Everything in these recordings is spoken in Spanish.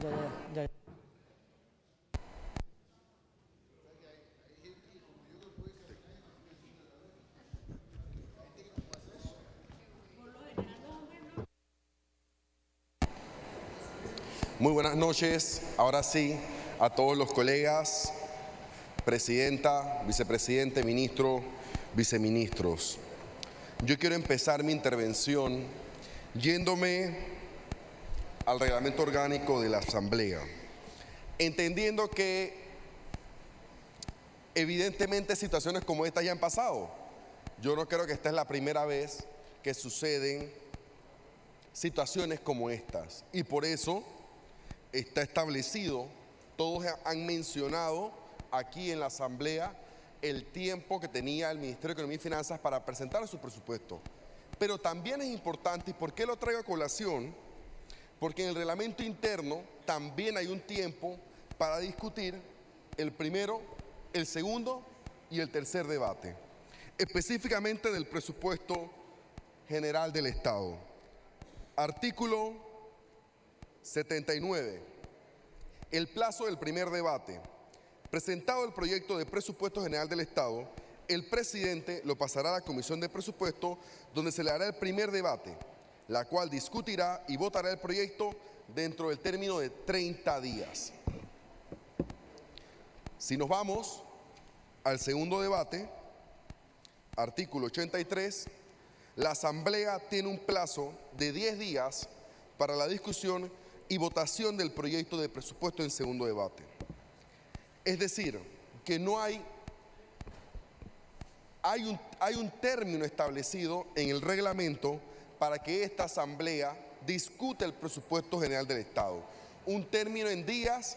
ya. Muy buenas noches, ahora sí, a todos los colegas, presidenta, vicepresidente, ministro, viceministros. Yo quiero empezar mi intervención yéndome al reglamento orgánico de la Asamblea, entendiendo que evidentemente situaciones como esta ya han pasado. Yo no creo que esta es la primera vez que suceden situaciones como estas, y por eso está establecido, todos han mencionado aquí en la Asamblea el tiempo que tenía el Ministerio de Economía y Finanzas para presentar su presupuesto. Pero también es importante, ¿y por qué lo traigo a colación? Porque en el reglamento interno también hay un tiempo para discutir el primero, el segundo y el tercer debate, específicamente del presupuesto general del Estado. Artículo 79. El plazo del primer debate. Presentado el proyecto de presupuesto general del Estado, el presidente lo pasará a la Comisión de Presupuesto, donde se le hará el primer debate, la cual discutirá y votará el proyecto dentro del término de 30 días. Si nos vamos al segundo debate, artículo 83, la Asamblea tiene un plazo de 10 días para la discusión y votación del proyecto de presupuesto en segundo debate. Es decir, que no hay un término establecido en el reglamento para que esta Asamblea discute el presupuesto general del Estado. Un término en días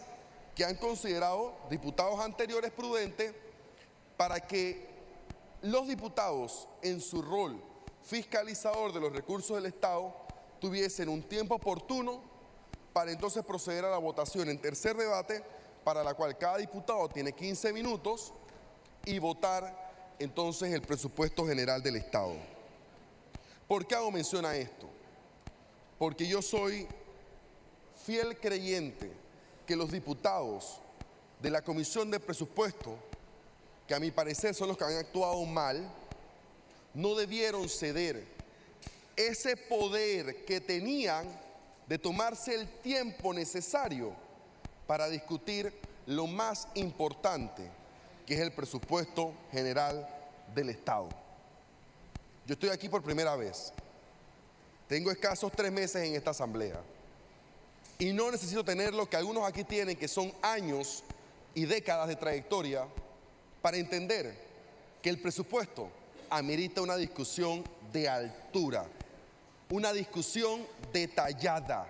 que han considerado diputados anteriores prudente para que los diputados en su rol fiscalizador de los recursos del Estado tuviesen un tiempo oportuno para entonces proceder a la votación en tercer debate, para la cual cada diputado tiene 15 minutos y votar entonces el presupuesto general del Estado. ¿Por qué hago mención a esto? Porque yo soy fiel creyente que los diputados de la Comisión de Presupuesto, que a mi parecer son los que han actuado mal, no debieron ceder ese poder que tenían de tomarse el tiempo necesario para discutir lo más importante, que es el presupuesto general del Estado. Yo estoy aquí por primera vez. Tengo escasos 3 meses en esta Asamblea. Y no necesito tener lo que algunos aquí tienen, que son años y décadas de trayectoria, para entender que el presupuesto amerita una discusión de altura, una discusión detallada,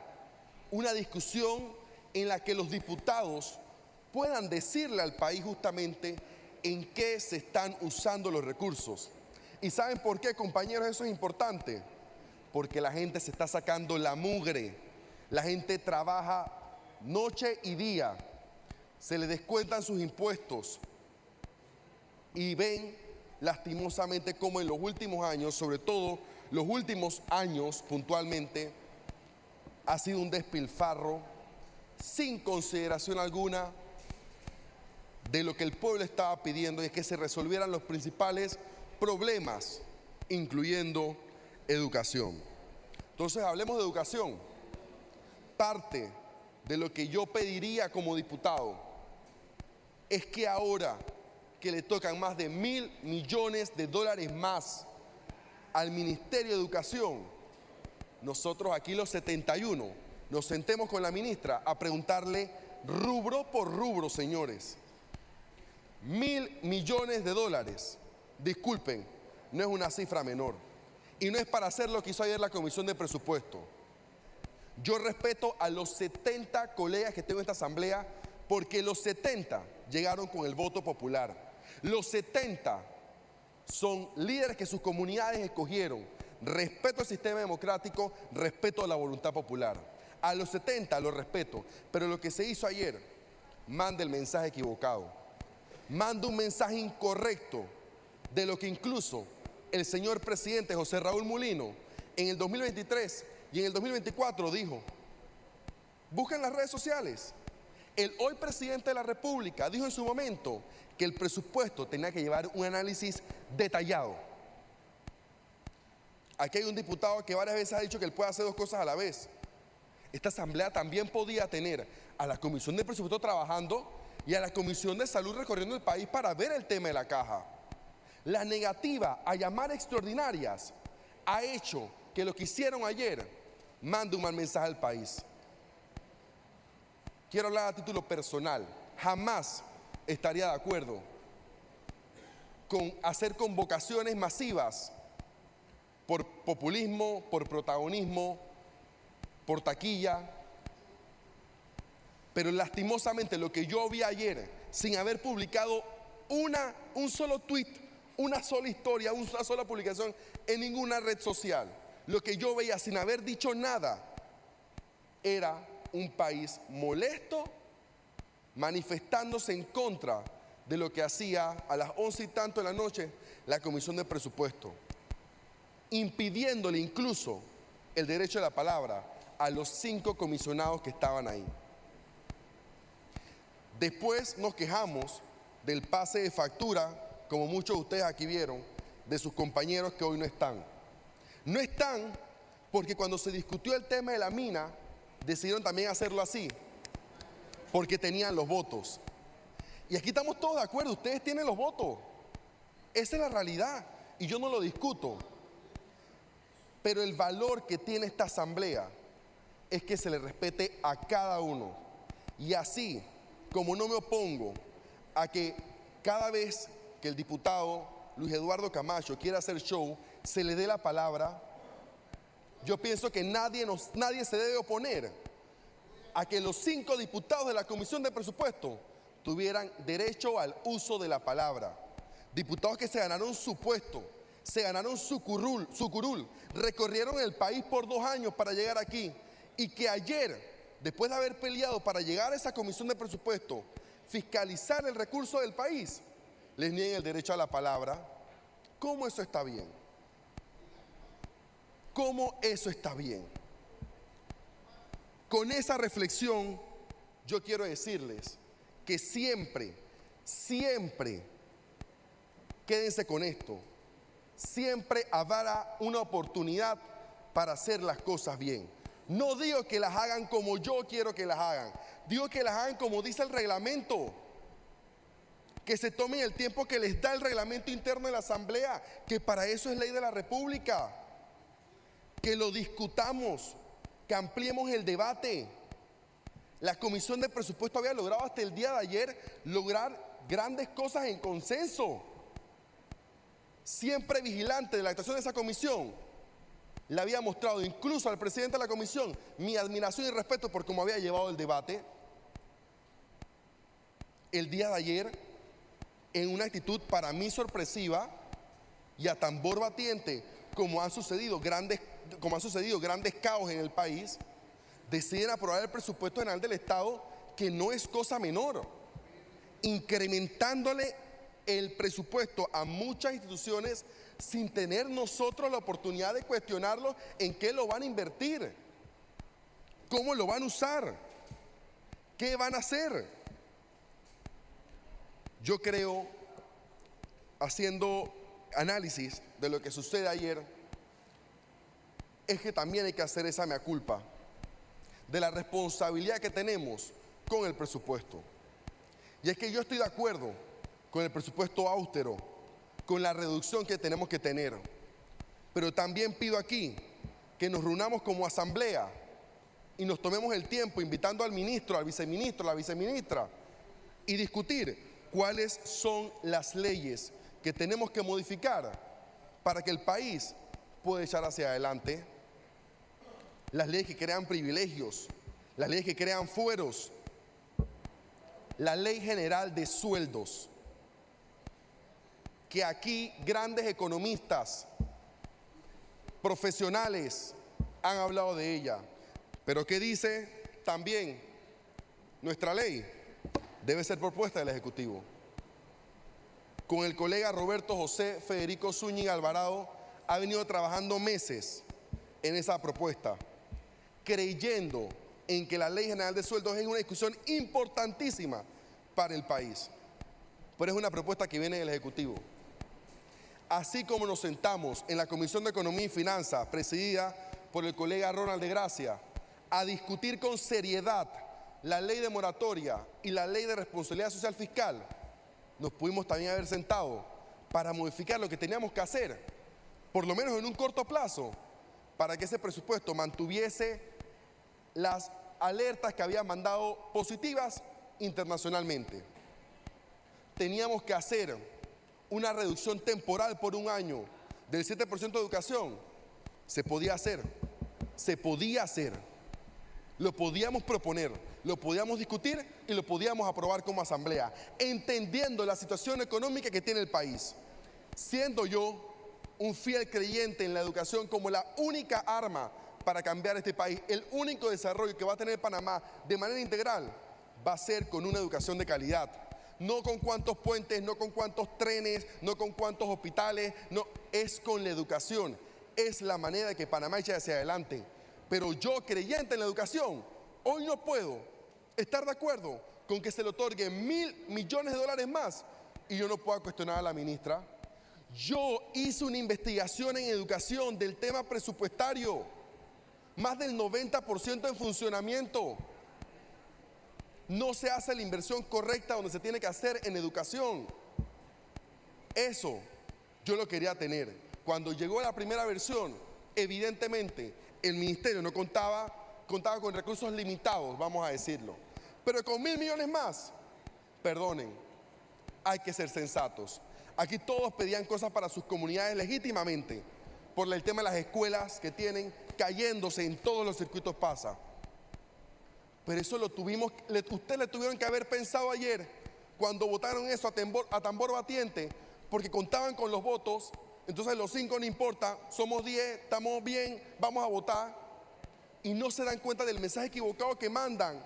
una discusión en la que los diputados puedan decirle al país justamente en qué se están usando los recursos. ¿Y saben por qué, compañeros? Eso es importante. Porque la gente se está sacando la mugre, la gente trabaja noche y día, se le descuentan sus impuestos y ven lastimosamente cómo en los últimos años, sobre todo los últimos años puntualmente, ha sido un despilfarro sin consideración alguna de lo que el pueblo estaba pidiendo, y es que se resolvieran los principales problemas, incluyendo educación. Entonces, hablemos de educación. Parte de lo que yo pediría como diputado es que ahora que le tocan más de $1.000 millones más al Ministerio de Educación, nosotros aquí los 71 nos sentemos con la ministra a preguntarle rubro por rubro, señores. $1.000 millones. Disculpen, no es una cifra menor. Y no es para hacer lo que hizo ayer la Comisión de Presupuesto. Yo respeto a los 70 colegas que tengo en esta Asamblea, porque los 70 llegaron con el voto popular. Los 70 son líderes que sus comunidades escogieron. Respeto al sistema democrático, respeto a la voluntad popular. A los 70 los respeto, pero lo que se hizo ayer manda el mensaje equivocado. Manda un mensaje incorrecto de lo que incluso el señor presidente José Raúl Mulino en el 2023 y en el 2024 dijo: Busquen las redes sociales. El hoy presidente de la República dijo en su momento que el presupuesto tenía que llevar un análisis detallado. Aquí hay un diputado que varias veces ha dicho que él puede hacer dos cosas a la vez. Esta asamblea también podía tener a la Comisión de Presupuesto trabajando y a la Comisión de Salud recorriendo el país para ver el tema de la caja. La negativa a llamar extraordinarias ha hecho que lo que hicieron ayer mande un mal mensaje al país. Quiero hablar a título personal. Jamás estaría de acuerdo con hacer convocaciones masivas por populismo, por protagonismo, por taquilla. Pero lastimosamente lo que yo vi ayer, sin haber publicado un solo tweet, una sola historia, una sola publicación en ninguna red social, lo que yo veía sin haber dicho nada, era un país molesto, manifestándose en contra de lo que hacía a las 11 y tanto de la noche la Comisión de Presupuesto, impidiéndole incluso el derecho a la palabra a los 5 comisionados que estaban ahí. Después nos quejamos del pase de factura, como muchos de ustedes aquí vieron, de sus compañeros que hoy no están. No están porque cuando se discutió el tema de la mina, decidieron también hacerlo así, porque tenían los votos. Y aquí estamos todos de acuerdo, ustedes tienen los votos. Esa es la realidad y yo no lo discuto. Pero el valor que tiene esta asamblea es que se le respete a cada uno. Y así, como no me opongo a que cada vez que el diputado Luis Eduardo Camacho quiera hacer show, se le dé la palabra, yo pienso que nadie se debe oponer a que los 5 diputados de la Comisión de Presupuesto tuvieran derecho al uso de la palabra. Diputados que se ganaron su puesto, se ganaron su curul, recorrieron el país por 2 años para llegar aquí y que ayer, después de haber peleado para llegar a esa Comisión de Presupuesto, fiscalizar el recurso del país, les nieguen el derecho a la palabra. ¿Cómo eso está bien? ¿Cómo eso está bien? Con esa reflexión, yo quiero decirles que siempre, quédense con esto, siempre habrá una oportunidad para hacer las cosas bien. No digo que las hagan como yo quiero que las hagan, digo que las hagan como dice el reglamento, que se tomen el tiempo que les da el reglamento interno de la Asamblea, que para eso es ley de la República, que lo discutamos, que ampliemos el debate. La Comisión de Presupuesto había logrado hasta el día de ayer lograr grandes cosas en consenso. Siempre vigilante de la actuación de esa comisión, le había mostrado incluso al presidente de la comisión mi admiración y respeto por cómo había llevado el debate. El día de ayer, en una actitud para mí sorpresiva y a tambor batiente, como han sucedido grandes caos en el país, deciden aprobar el presupuesto general del Estado, que no es cosa menor, incrementándole el presupuesto a muchas instituciones sin tener nosotros la oportunidad de cuestionarlo en qué lo van a invertir, cómo lo van a usar, qué van a hacer. Yo creo, haciendo análisis de lo que sucede ayer, es que también hay que hacer esa mea culpa de la responsabilidad que tenemos con el presupuesto. Y es que yo estoy de acuerdo con el presupuesto austero, con la reducción que tenemos que tener, pero también pido aquí que nos reunamos como asamblea y nos tomemos el tiempo invitando al ministro, al viceministro, a la viceministra y discutir cuáles son las leyes que tenemos que modificar para que el país pueda echar hacia adelante. Las leyes que crean privilegios, las leyes que crean fueros, la ley general de sueldos, que aquí grandes economistas, profesionales han hablado de ella. Pero ¿qué dice también nuestra ley? Debe ser propuesta del Ejecutivo. Con el colega Roberto José Federico Zúñiga Alvarado ha venido trabajando meses en esa propuesta, creyendo en que la Ley General de Sueldos es una discusión importantísima para el país. Pero es una propuesta que viene del Ejecutivo. Así como nos sentamos en la Comisión de Economía y Finanzas, presidida por el colega Ronald de Gracia, a discutir con seriedad la ley de moratoria y la ley de responsabilidad social fiscal, nos pudimos también haber sentado para modificar lo que teníamos que hacer, por lo menos en un corto plazo, para que ese presupuesto mantuviese las alertas que habían mandado positivas internacionalmente. Teníamos que hacer una reducción temporal por un año del 7% de educación. Se podía hacer, lo podíamos proponer, lo podíamos discutir y lo podíamos aprobar como asamblea, entendiendo la situación económica que tiene el país. Siendo yo un fiel creyente en la educación como la única arma para cambiar este país, el único desarrollo que va a tener Panamá de manera integral va a ser con una educación de calidad. No con cuántos puentes, no con cuántos trenes, no con cuántos hospitales, no, es con la educación. Es la manera de que Panamá eche hacia adelante. Pero yo, creyente en la educación, hoy no puedo estar de acuerdo con que se le otorguen $1.000 millones más y yo no pueda cuestionar a la ministra. Yo hice una investigación en educación del tema presupuestario, más del 90% en funcionamiento. No se hace la inversión correcta donde se tiene que hacer en educación. Eso yo lo quería tener. Cuando llegó la primera versión, evidentemente el ministerio no contaba con recursos limitados, vamos a decirlo. Pero con $1.000 millones más, perdonen, hay que ser sensatos. Aquí todos pedían cosas para sus comunidades legítimamente, por el tema de las escuelas que tienen cayéndose en todos los circuitos pasa. Pero eso lo tuvimos, ustedes le tuvieron que haber pensado ayer cuando votaron eso a tambor batiente, porque contaban con los votos. Entonces los 5 no importa, somos 10, estamos bien, vamos a votar. Y no se dan cuenta del mensaje equivocado que mandan,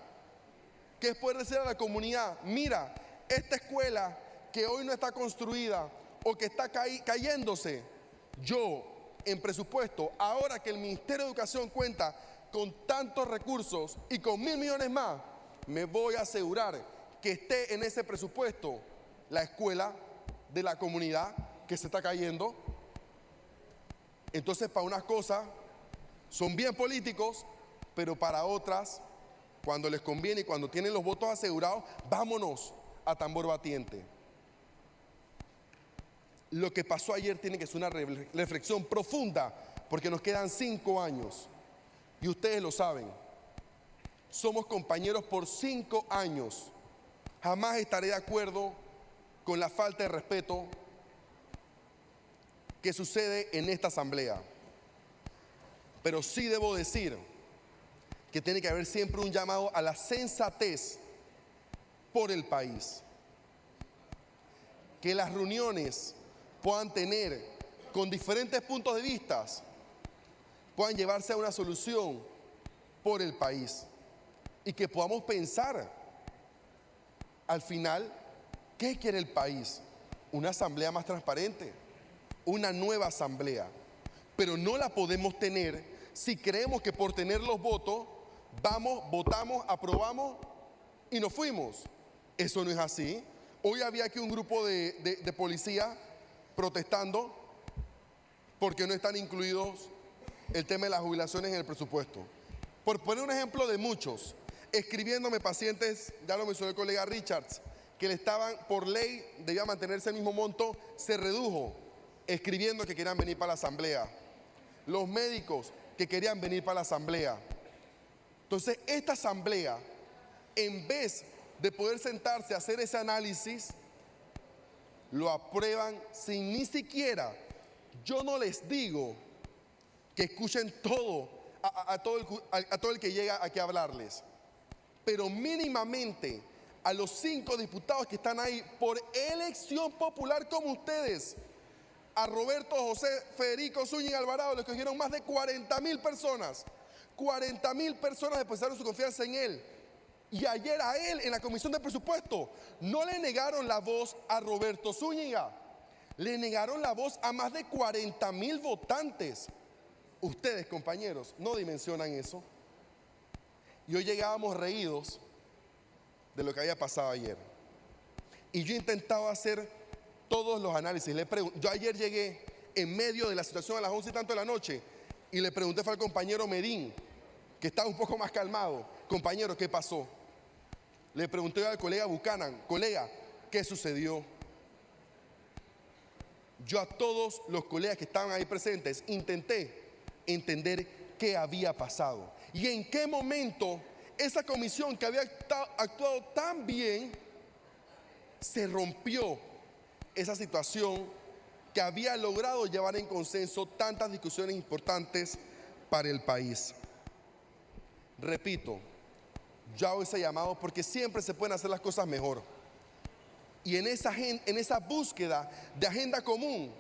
que es poder decir a la comunidad: mira, esta escuela que hoy no está construida o que está cayéndose, yo en presupuesto, ahora que el Ministerio de Educación cuenta con tantos recursos y con $1.000 millones más, me voy a asegurar que esté en ese presupuesto la escuela de la comunidad que se está cayendo. Entonces, para unas cosas son bien políticos, pero para otras, cuando les conviene y cuando tienen los votos asegurados, vámonos a tambor batiente. Lo que pasó ayer tiene que ser una reflexión profunda, porque nos quedan 5 años. Y ustedes lo saben, somos compañeros por 5 años. Jamás estaré de acuerdo con la falta de respeto que sucede en esta asamblea. Pero sí debo decir que tiene que haber siempre un llamado a la sensatez por el país. Que las reuniones puedan tener con diferentes puntos de vista, puedan llevarse a una solución por el país y que podamos pensar al final, ¿qué quiere el país? Una asamblea más transparente, una nueva asamblea, pero no la podemos tener si creemos que por tener los votos vamos, votamos, aprobamos y nos fuimos. Eso no es así. Hoy había aquí un grupo de policías protestando porque no están incluidos el tema de las jubilaciones en el presupuesto. Por poner un ejemplo de muchos, escribiéndome pacientes, ya lo mencionó el colega Richards, que le estaban, por ley, debía mantenerse el mismo monto, se redujo, escribiendo que querían venir para la asamblea. Los médicos que querían venir para la asamblea. Entonces, esta asamblea, en vez de poder sentarse a hacer ese análisis, lo aprueban sin ni siquiera, yo no les digo que escuchen a todo el que llega aquí a hablarles, pero mínimamente a los 5 diputados que están ahí por elección popular como ustedes, a Roberto José Federico Zúñiga Alvarado le escogieron más de 40.000 personas. 40.000 personas depositaron su confianza en él. Y ayer a él en la Comisión de Presupuesto no le negaron la voz a Roberto Zúñiga, le negaron la voz a más de 40.000 votantes. Ustedes, compañeros, no dimensionan eso. Y hoy llegábamos reídos de lo que había pasado ayer. Y yo intentaba hacer todos los análisis. Yo ayer llegué en medio de la situación a las 11 y tanto de la noche y le pregunté al compañero Medín, que estaba un poco más calmado: compañero, ¿qué pasó? Le pregunté al colega Buchanan: colega, ¿qué sucedió? Yo a todos los colegas que estaban ahí presentes intenté entender qué había pasado y en qué momento esa comisión que había actuado tan bien se rompió esa situación que había logrado llevar en consenso tantas discusiones importantes para el país. Repito, yo hago ese llamado porque siempre se pueden hacer las cosas mejor. Y en esa búsqueda de agenda común,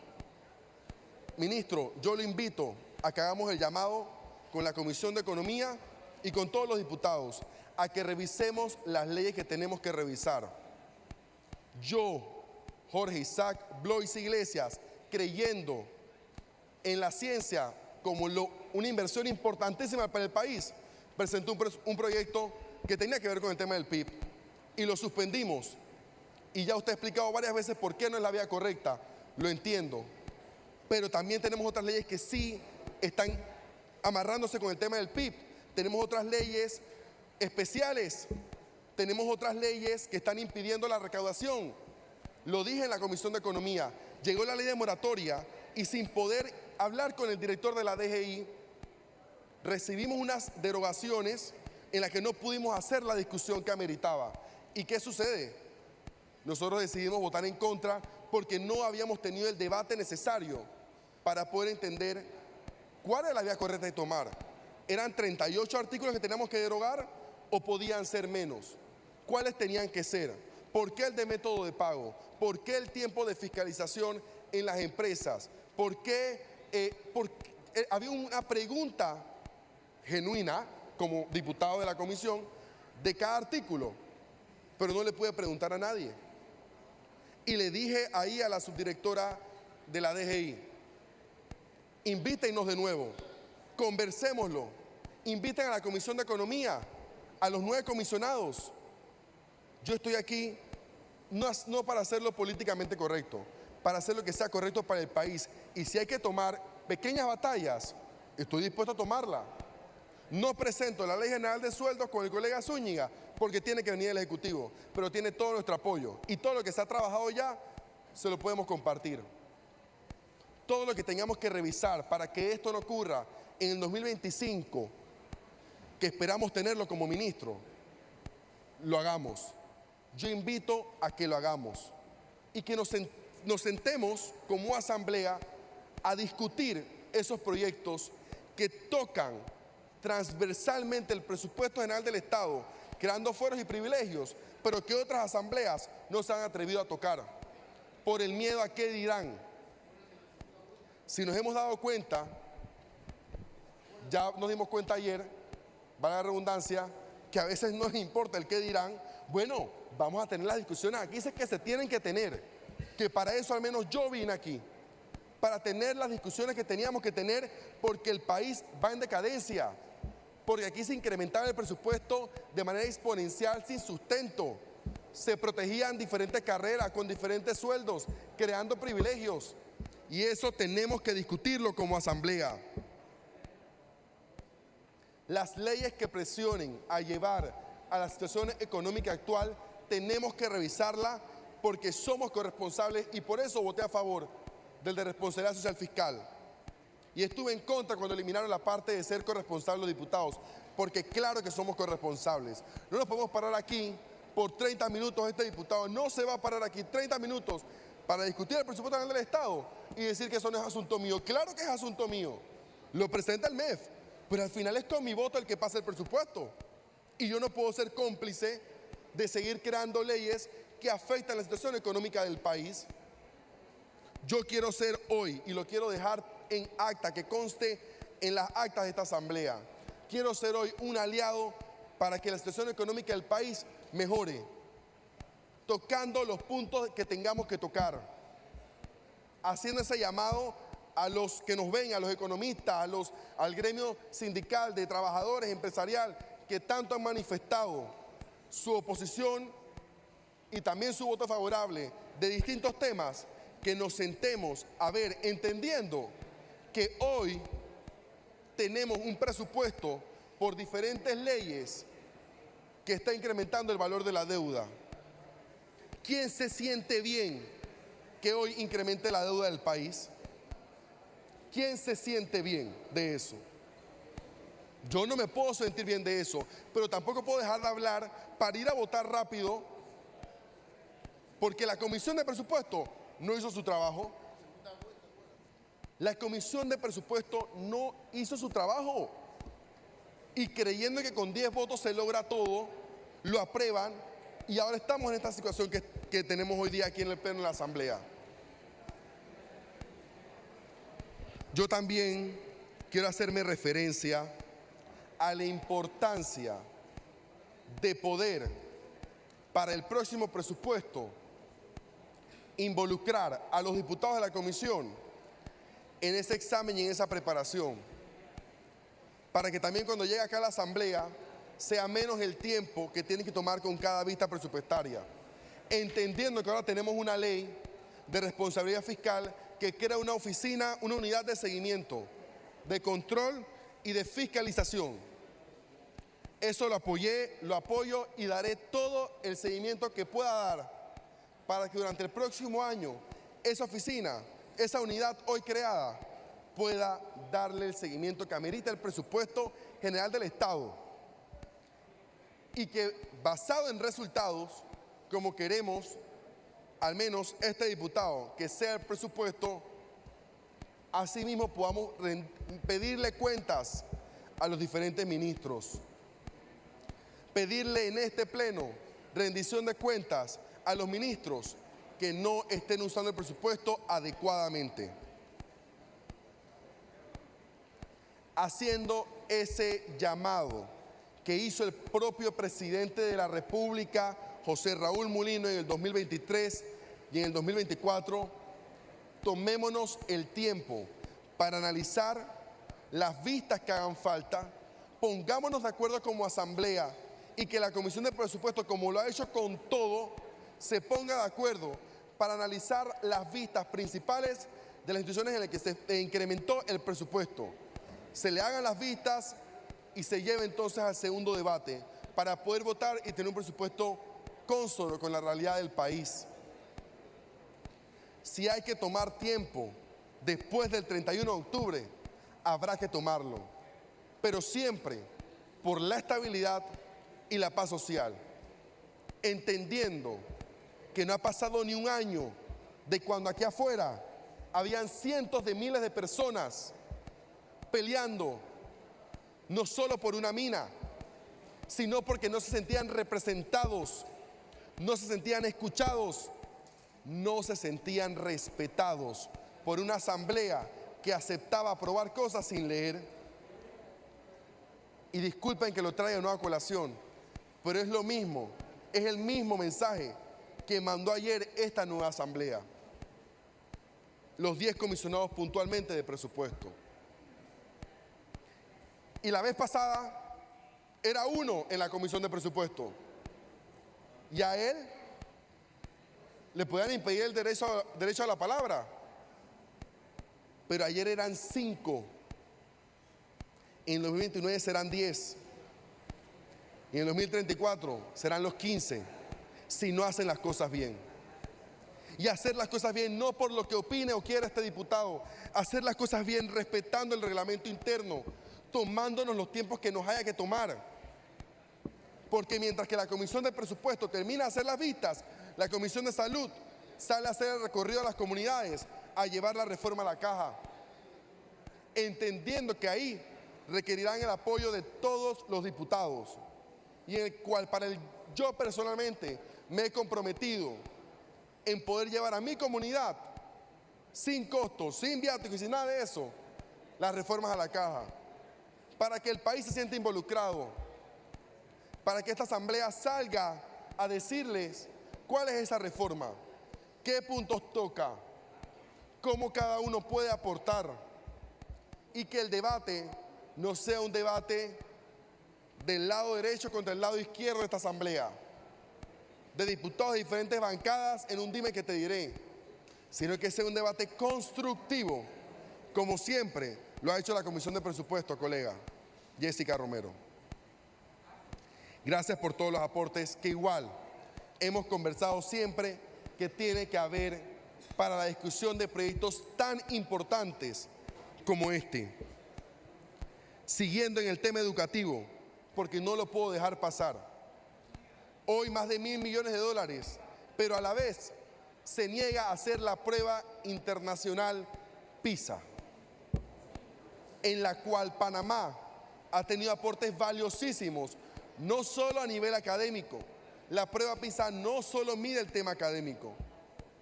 ministro, yo lo invito a que hagamos el llamado con la Comisión de Economía y con todos los diputados a que revisemos las leyes que tenemos que revisar. Yo, Jorge Isaac Blois Iglesias, creyendo en la ciencia como una inversión importantísima para el país, presenté un proyecto que tenía que ver con el tema del PIB y lo suspendimos. Y ya usted ha explicado varias veces por qué no es la vía correcta, lo entiendo. Pero también tenemos otras leyes que sí están amarrándose con el tema del PIB. Tenemos otras leyes especiales, tenemos otras leyes que están impidiendo la recaudación. Lo dije en la Comisión de Economía, llegó la ley de moratoria y sin poder hablar con el director de la DGI, recibimos unas derogaciones en las que no pudimos hacer la discusión que ameritaba. ¿Y qué sucede? Nosotros decidimos votar en contra porque no habíamos tenido el debate necesario para poder entender cuál es la vía correcta de tomar. ¿Eran 38 artículos que teníamos que derogar o podían ser menos? ¿Cuáles tenían que ser? ¿Por qué el de método de pago? ¿Por qué el tiempo de fiscalización en las empresas? ¿Por qué? Había una pregunta genuina como diputado de la comisión de cada artículo, pero no le pude preguntar a nadie. Y le dije ahí a la subdirectora de la DGI: invítenos de nuevo, conversémoslo, inviten a la Comisión de Economía, a los 9 comisionados. Yo estoy aquí no para hacerlo políticamente correcto, para hacer lo que sea correcto para el país. Y si hay que tomar pequeñas batallas, estoy dispuesto a tomarla. No presento la Ley General de Sueldos con el colega Zúñiga porque tiene que venir el Ejecutivo, pero tiene todo nuestro apoyo y todo lo que se ha trabajado ya se lo podemos compartir. Todo lo que tengamos que revisar para que esto no ocurra en el 2025, que esperamos tenerlo como ministro, lo hagamos. Yo invito a que lo hagamos y que nos sentemos como asamblea a discutir esos proyectos que tocan transversalmente el presupuesto general del Estado, creando fueros y privilegios, pero que otras asambleas no se han atrevido a tocar por el miedo a qué dirán. Si nos hemos dado cuenta, ya nos dimos cuenta ayer, valga la redundancia, que a veces no les importa el qué dirán. Bueno, vamos a tener las discusiones aquí que se tienen que tener, que para eso al menos yo vine aquí, para tener las discusiones que teníamos que tener, porque el país va en decadencia, porque aquí se incrementaba el presupuesto de manera exponencial sin sustento, se protegían diferentes carreras con diferentes sueldos, creando privilegios, y eso tenemos que discutirlo como asamblea. Las leyes que presionen a llevar a la situación económica actual, tenemos que revisarla porque somos corresponsables y por eso voté a favor del de responsabilidad social fiscal. Y estuve en contra cuando eliminaron la parte de ser corresponsables los diputados, porque claro que somos corresponsables. No nos podemos parar aquí por 30 minutos, este diputado no se va a parar aquí 30 minutos para discutir el presupuesto general del Estado y decir que eso no es asunto mío. Claro que es asunto mío, lo presenta el MEF, pero al final es con mi voto el que pasa el presupuesto. Y yo no puedo ser cómplice de seguir creando leyes que afectan la situación económica del país. Yo quiero ser hoy, y lo quiero dejar en acta, que conste en las actas de esta asamblea, quiero ser hoy un aliado para que la situación económica del país mejore, tocando los puntos que tengamos que tocar, haciendo ese llamado a los que nos ven, a los economistas, al gremio sindical, de trabajadores, empresarial, que tanto han manifestado su oposición y también su voto favorable de distintos temas, que nos sentemos a ver, entendiendo que hoy tenemos un presupuesto por diferentes leyes que está incrementando el valor de la deuda. ¿Quién se siente bien que hoy incremente la deuda del país? ¿Quién se siente bien de eso? Yo no me puedo sentir bien de eso, pero tampoco puedo dejar de hablar para ir a votar rápido, porque la Comisión de Presupuesto no hizo su trabajo. La Comisión de Presupuesto no hizo su trabajo. Y creyendo que con 10 votos se logra todo, lo aprueban y ahora estamos en esta situación que tenemos hoy día aquí en el Pleno de la Asamblea. Yo también quiero hacerme referencia a la importancia de poder, para el próximo presupuesto, involucrar a los diputados de la comisión en ese examen y en esa preparación, para que también cuando llegue acá a la Asamblea sea menos el tiempo que tienen que tomar con cada vista presupuestaria, entendiendo que ahora tenemos una ley de responsabilidad fiscal que crea una oficina, una unidad de seguimiento, de control y de fiscalización. Eso lo apoyé, lo apoyo y daré todo el seguimiento que pueda dar para que durante el próximo año esa oficina, esa unidad hoy creada, pueda darle el seguimiento que amerita el presupuesto general del Estado. Y que basado en resultados, como queremos, al menos este diputado, que sea el presupuesto, asimismo podamos pedirle cuentas a los diferentes ministros. Pedirle en este pleno rendición de cuentas a los ministros que no estén usando el presupuesto adecuadamente. Haciendo ese llamado que hizo el propio presidente de la República, José Raúl Mulino, en el 2023 y en el 2024, tomémonos el tiempo para analizar las vistas que hagan falta, pongámonos de acuerdo como asamblea y que la Comisión de Presupuesto, como lo ha hecho con todo, se ponga de acuerdo para analizar las vistas principales de las instituciones en las que se incrementó el presupuesto. Se le hagan las vistas y se lleve entonces al segundo debate para poder votar y tener un presupuesto cónsono con la realidad del país. Si hay que tomar tiempo después del 31 de octubre, habrá que tomarlo, pero siempre por la estabilidad y la paz social, entendiendo que no ha pasado ni un año de cuando aquí afuera habían cientos de miles de personas peleando, no solo por una mina, sino porque no se sentían representados, no se sentían escuchados, no se sentían respetados por una asamblea que aceptaba aprobar cosas sin leer. Y disculpen que lo traiga de nueva colación, pero es lo mismo, es el mismo mensaje que mandó ayer esta nueva asamblea. Los 10 comisionados puntualmente de presupuesto. Y la vez pasada era uno en la comisión de presupuesto. Y a él le podían impedir el derecho a la palabra. Pero ayer eran 5. En 2029 serán 10. Y en 2034 serán los 15, si no hacen las cosas bien. Y hacer las cosas bien no por lo que opine o quiera este diputado, hacer las cosas bien respetando el reglamento interno, tomándonos los tiempos que nos haya que tomar. Porque mientras que la Comisión de Presupuesto termina de hacer las vistas, la Comisión de Salud sale a hacer el recorrido a las comunidades, a llevar la reforma a la caja, entendiendo que ahí requerirán el apoyo de todos los diputados, y en el cual yo personalmente me he comprometido en poder llevar a mi comunidad, sin costos, sin viáticos y sin nada de eso, las reformas a la caja, para que el país se sienta involucrado, para que esta asamblea salga a decirles cuál es esa reforma, qué puntos toca, cómo cada uno puede aportar, y que el debate no sea un debate del lado derecho contra el lado izquierdo de esta asamblea, de diputados de diferentes bancadas en un dime que te diré, sino que sea un debate constructivo, como siempre lo ha hecho la Comisión de Presupuesto, colega Jessica Romero. Gracias por todos los aportes que igual hemos conversado siempre que tiene que haber para la discusión de proyectos tan importantes como este. Siguiendo en el tema educativo, porque no lo puedo dejar pasar. Hoy más de $1.000 millones, pero a la vez se niega a hacer la prueba internacional PISA, en la cual Panamá ha tenido aportes valiosísimos, no solo a nivel académico. La prueba PISA no solo mide el tema académico,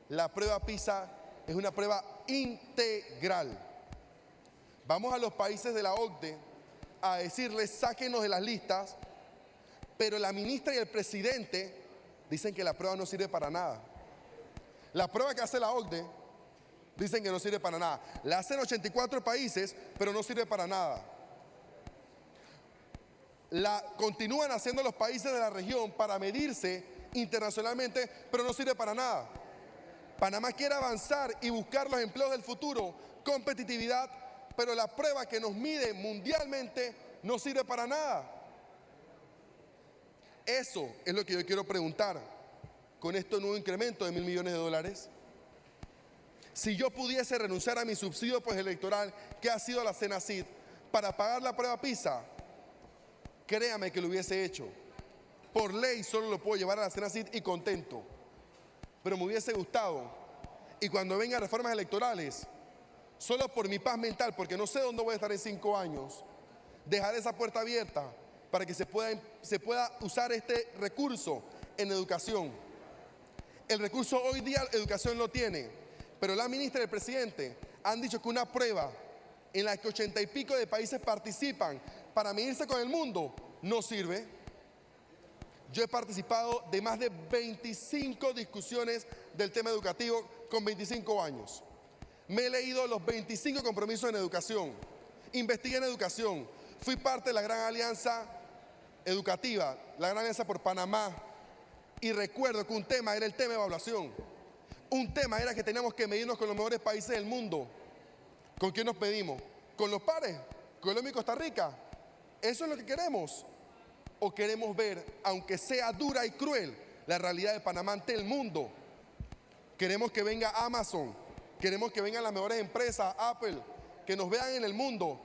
la prueba PISA es una prueba integral. Vamos a los países de la OCDE a decirles, sáquenos de las listas, pero la ministra y el presidente dicen que la prueba no sirve para nada. La prueba que hace la OCDE dicen que no sirve para nada. La hacen 84 países, pero no sirve para nada. La continúan haciendo los países de la región para medirse internacionalmente, pero no sirve para nada. Panamá quiere avanzar y buscar los empleos del futuro, competitividad, pero la prueba que nos mide mundialmente no sirve para nada. Eso es lo que yo quiero preguntar con este nuevo incremento de $1.000 millones. Si yo pudiese renunciar a mi subsidio electoral que ha sido la CENACID para pagar la prueba PISA, créame que lo hubiese hecho. Por ley solo lo puedo llevar a la CENACID y contento. Pero me hubiese gustado. Y cuando vengan reformas electorales, solo por mi paz mental, porque no sé dónde voy a estar en 5 años, dejar esa puerta abierta para que se pueda usar este recurso en educación. El recurso hoy día educación lo tiene, pero la ministra y el presidente han dicho que una prueba en la que 80 y pico de países participan para medirse con el mundo no sirve. Yo he participado de más de 25 discusiones del tema educativo con 25 años. Me he leído los 25 compromisos en educación, investigué en educación, fui parte de la Gran Alianza Educativa, la Gran Alianza por Panamá, y recuerdo que un tema era el tema de evaluación. Un tema era que teníamos que medirnos con los mejores países del mundo. ¿Con quién nos pedimos? ¿Con los pares? ¿Colombia y Costa Rica? ¿Eso es lo que queremos? ¿O queremos ver, aunque sea dura y cruel, la realidad de Panamá ante el mundo? Queremos que venga Amazon, queremos que vengan las mejores empresas, Apple, que nos vean en el mundo,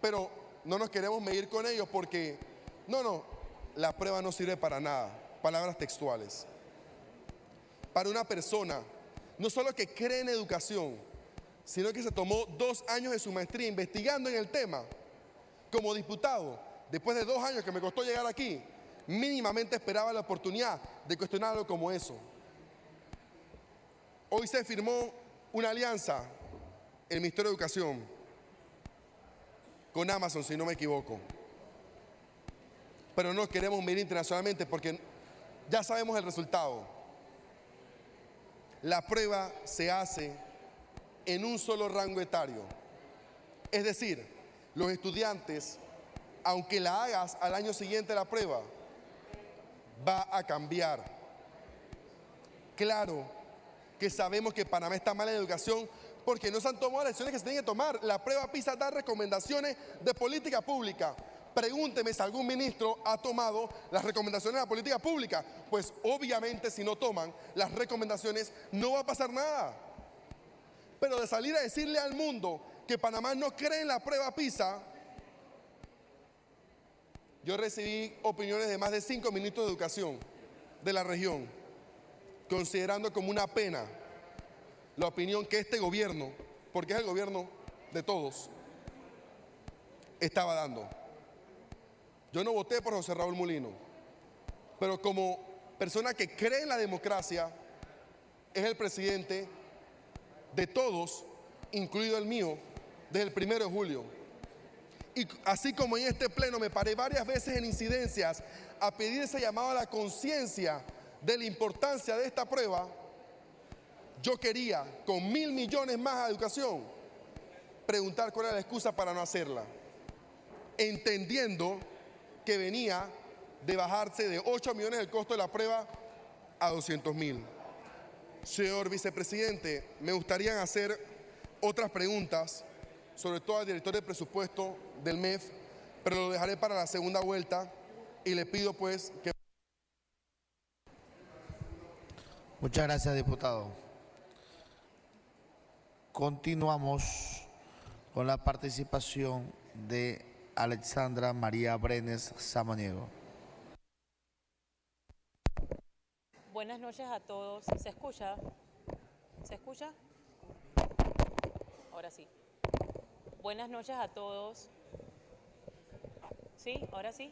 pero no nos queremos medir con ellos porque, la prueba no sirve para nada. Palabras textuales. Para una persona, no solo que cree en educación, sino que se tomó 2 años de su maestría investigando en el tema, como diputado, después de 2 años que me costó llegar aquí, mínimamente esperaba la oportunidad de cuestionar algo como eso. Hoy se firmó una alianza en el Ministerio de Educación con Amazon, si no me equivoco. Pero no queremos medir internacionalmente porque ya sabemos el resultado. La prueba se hace en un solo rango etario. Es decir, los estudiantes, aunque la hagas al año siguiente la prueba, va a cambiar. Claro que sabemos que Panamá está mal en educación porque no se han tomado las acciones que se tienen que tomar. La prueba PISA da recomendaciones de política pública. Pregúnteme si algún ministro ha tomado las recomendaciones de la política pública. Pues obviamente si no toman las recomendaciones no va a pasar nada. Pero de salir a decirle al mundo que Panamá no cree en la prueba PISA, yo recibí opiniones de más de 5 ministros de educación de la región, considerando como una pena la opinión que este gobierno, porque es el gobierno de todos, estaba dando. Yo no voté por José Raúl Mulino, pero como persona que cree en la democracia, es el presidente de todos, incluido el mío, desde el 1 de julio. Y así como en este pleno me paré varias veces en incidencias a pedir ese llamado a la conciencia de la importancia de esta prueba, yo quería, con $1.000 millones más a educación, preguntar cuál era la excusa para no hacerla, entendiendo que venía de bajarse de 8 millones el costo de la prueba a 200.000. Señor vicepresidente, me gustaría hacer otras preguntas, sobre todo al director de presupuesto del MEF, pero lo dejaré para la segunda vuelta y le pido pues que... Muchas gracias, diputado. Continuamos con la participación de Alexandra María Brenes Samaniego. Buenas noches a todos. ¿Se escucha? ¿Se escucha? Ahora sí. Buenas noches a todos. ¿Sí? ¿Ahora sí?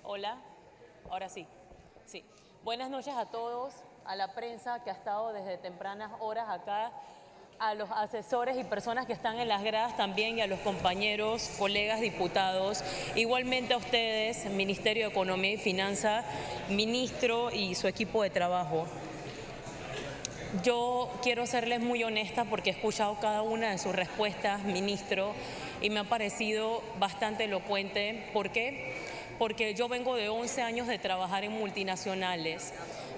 Hola. Ahora sí. Sí. Buenas noches a todos, a la prensa que ha estado desde tempranas horas acá, a los asesores y personas que están en las gradas también y a los compañeros, colegas diputados, igualmente a ustedes, Ministerio de Economía y Finanzas, ministro y su equipo de trabajo. Yo quiero serles muy honesta porque he escuchado cada una de sus respuestas, ministro, y me ha parecido bastante elocuente. ¿Por qué? Porque yo vengo de 11 años de trabajar en multinacionales,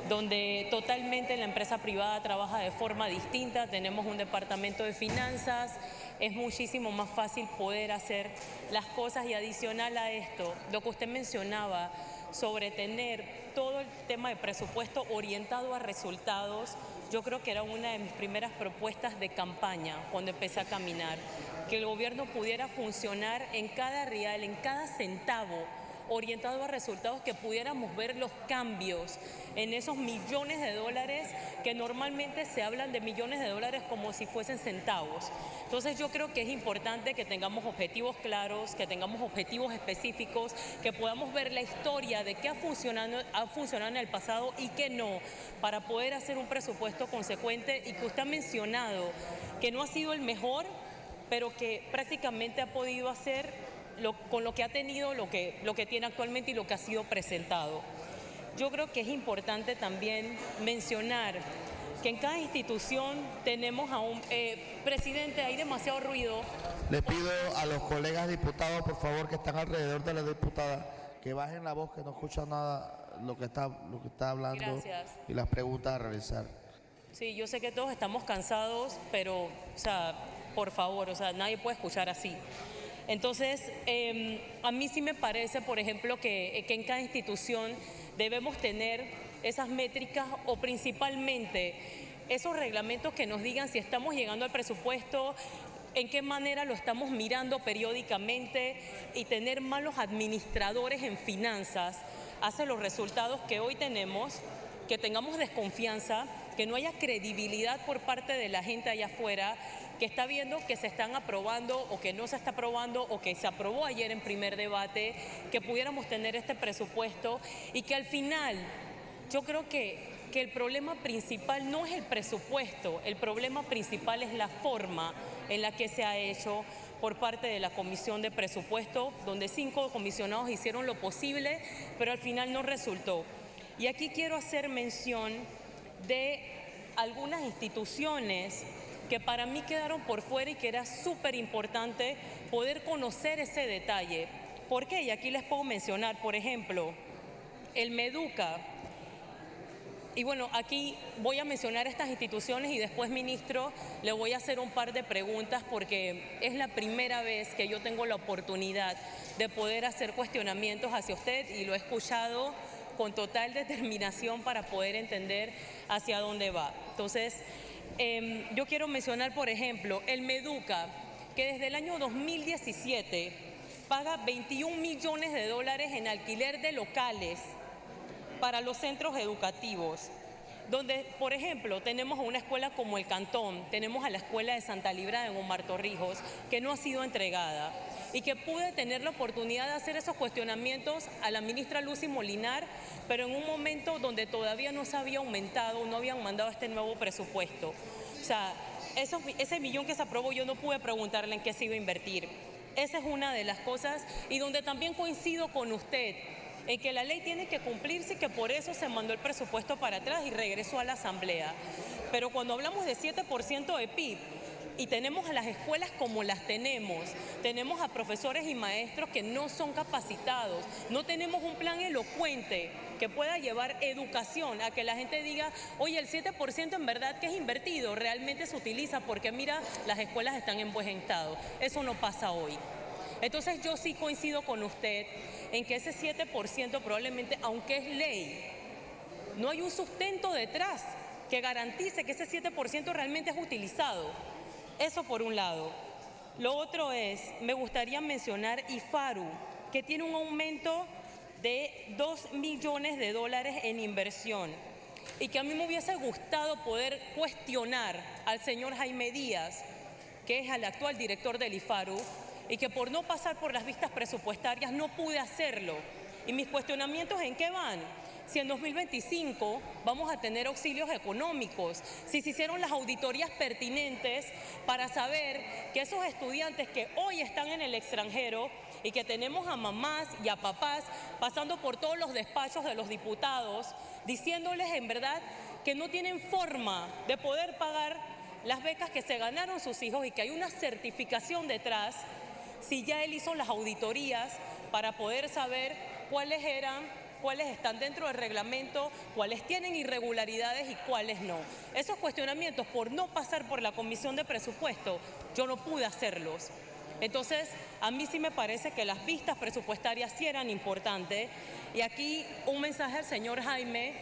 donde totalmente la empresa privada trabaja de forma distinta, tenemos un departamento de finanzas, es muchísimo más fácil poder hacer las cosas y adicional a esto, lo que usted mencionaba sobre tener todo el tema de presupuesto orientado a resultados, yo creo que era una de mis primeras propuestas de campaña cuando empecé a caminar, que el gobierno pudiera funcionar en cada real, en cada centavo, orientado a resultados, que pudiéramos ver los cambios en esos millones de dólares que normalmente se hablan de millones de dólares como si fuesen centavos. Entonces yo creo que es importante que tengamos objetivos claros, que tengamos objetivos específicos, que podamos ver la historia de qué ha funcionado en el pasado y qué no, para poder hacer un presupuesto consecuente y que usted ha mencionado que no ha sido el mejor, pero que prácticamente ha podido hacer con lo que ha tenido, lo que tiene actualmente y lo que ha sido presentado. Yo creo que es importante también mencionar que en cada institución tenemos a un presidente, hay demasiado ruido. Le pido a los colegas diputados, por favor, que están alrededor de la diputada, que bajen la voz, que no escuchan nada lo que está hablando. Gracias. Y las preguntas a realizar. Sí, yo sé que todos estamos cansados, pero, o sea, por favor, o sea, nadie puede escuchar así. Entonces, a mí sí me parece, por ejemplo, que en cada institución debemos tener esas métricas o principalmente esos reglamentos que nos digan si estamos llegando al presupuesto, en qué manera lo estamos mirando periódicamente, y tener malos administradores en finanzas hace los resultados que hoy tenemos, que tengamos desconfianza, que no haya credibilidad por parte de la gente allá afuera, que está viendo que se están aprobando o que no se está aprobando o que se aprobó ayer en primer debate, que pudiéramos tener este presupuesto y que al final yo creo que el problema principal no es el presupuesto, el problema principal es la forma en la que se ha hecho por parte de la Comisión de Presupuesto, donde 5 comisionados hicieron lo posible, pero al final no resultó. Y aquí quiero hacer mención de algunas instituciones que para mí quedaron por fuera y que era súper importante poder conocer ese detalle. ¿Por qué? Y aquí les puedo mencionar, por ejemplo, el Meduca. Y bueno, aquí voy a mencionar estas instituciones y después, ministro, le voy a hacer un par de preguntas porque es la primera vez que yo tengo la oportunidad de poder hacer cuestionamientos hacia usted y lo he escuchado con total determinación para poder entender hacia dónde va. Entonces, yo quiero mencionar, por ejemplo, el Meduca, que desde el año 2017 paga 21 millones de dólares en alquiler de locales para los centros educativos, donde, por ejemplo, tenemos a una escuela como el Cantón, tenemos a la escuela de Santa Librada en Omar Torrijos, que no ha sido entregada, y que pude tener la oportunidad de hacer esos cuestionamientos a la ministra Lucy Molinar, pero en un momento donde todavía no se había aumentado, no habían mandado este nuevo presupuesto. O sea, ese millón que se aprobó, yo no pude preguntarle en qué se iba a invertir. Esa es una de las cosas, y donde también coincido con usted, en que la ley tiene que cumplirse y que por eso se mandó el presupuesto para atrás y regresó a la Asamblea. Pero cuando hablamos de 7% de PIB, y tenemos a las escuelas como las tenemos, tenemos a profesores y maestros que no son capacitados, no tenemos un plan elocuente que pueda llevar educación a que la gente diga, oye, el 7% en verdad que es invertido, realmente se utiliza porque mira, las escuelas están en buen estado. Eso no pasa hoy. Entonces yo sí coincido con usted en que ese 7% probablemente, aunque es ley, no hay un sustento detrás que garantice que ese 7% realmente es utilizado. Eso por un lado. Lo otro es, me gustaría mencionar IFARU, que tiene un aumento de $2 millones en inversión y que a mí me hubiese gustado poder cuestionar al señor Jaime Díaz, que es el actual director del IFARU, y que por no pasar por las vistas presupuestarias no pude hacerlo. ¿Y mis cuestionamientos en qué van? Si en 2025 vamos a tener auxilios económicos, si se hicieron las auditorías pertinentes para saber que esos estudiantes que hoy están en el extranjero y que tenemos a mamás y a papás pasando por todos los despachos de los diputados, diciéndoles en verdad que no tienen forma de poder pagar las becas que se ganaron sus hijos y que hay una certificación detrás, si ya él hizo las auditorías para poder saber cuáles están dentro del reglamento, cuáles tienen irregularidades y cuáles no. Esos cuestionamientos, por no pasar por la Comisión de Presupuesto, yo no pude hacerlos. Entonces, a mí sí me parece que las vistas presupuestarias sí eran importantes. Y aquí un mensaje al señor Jaime,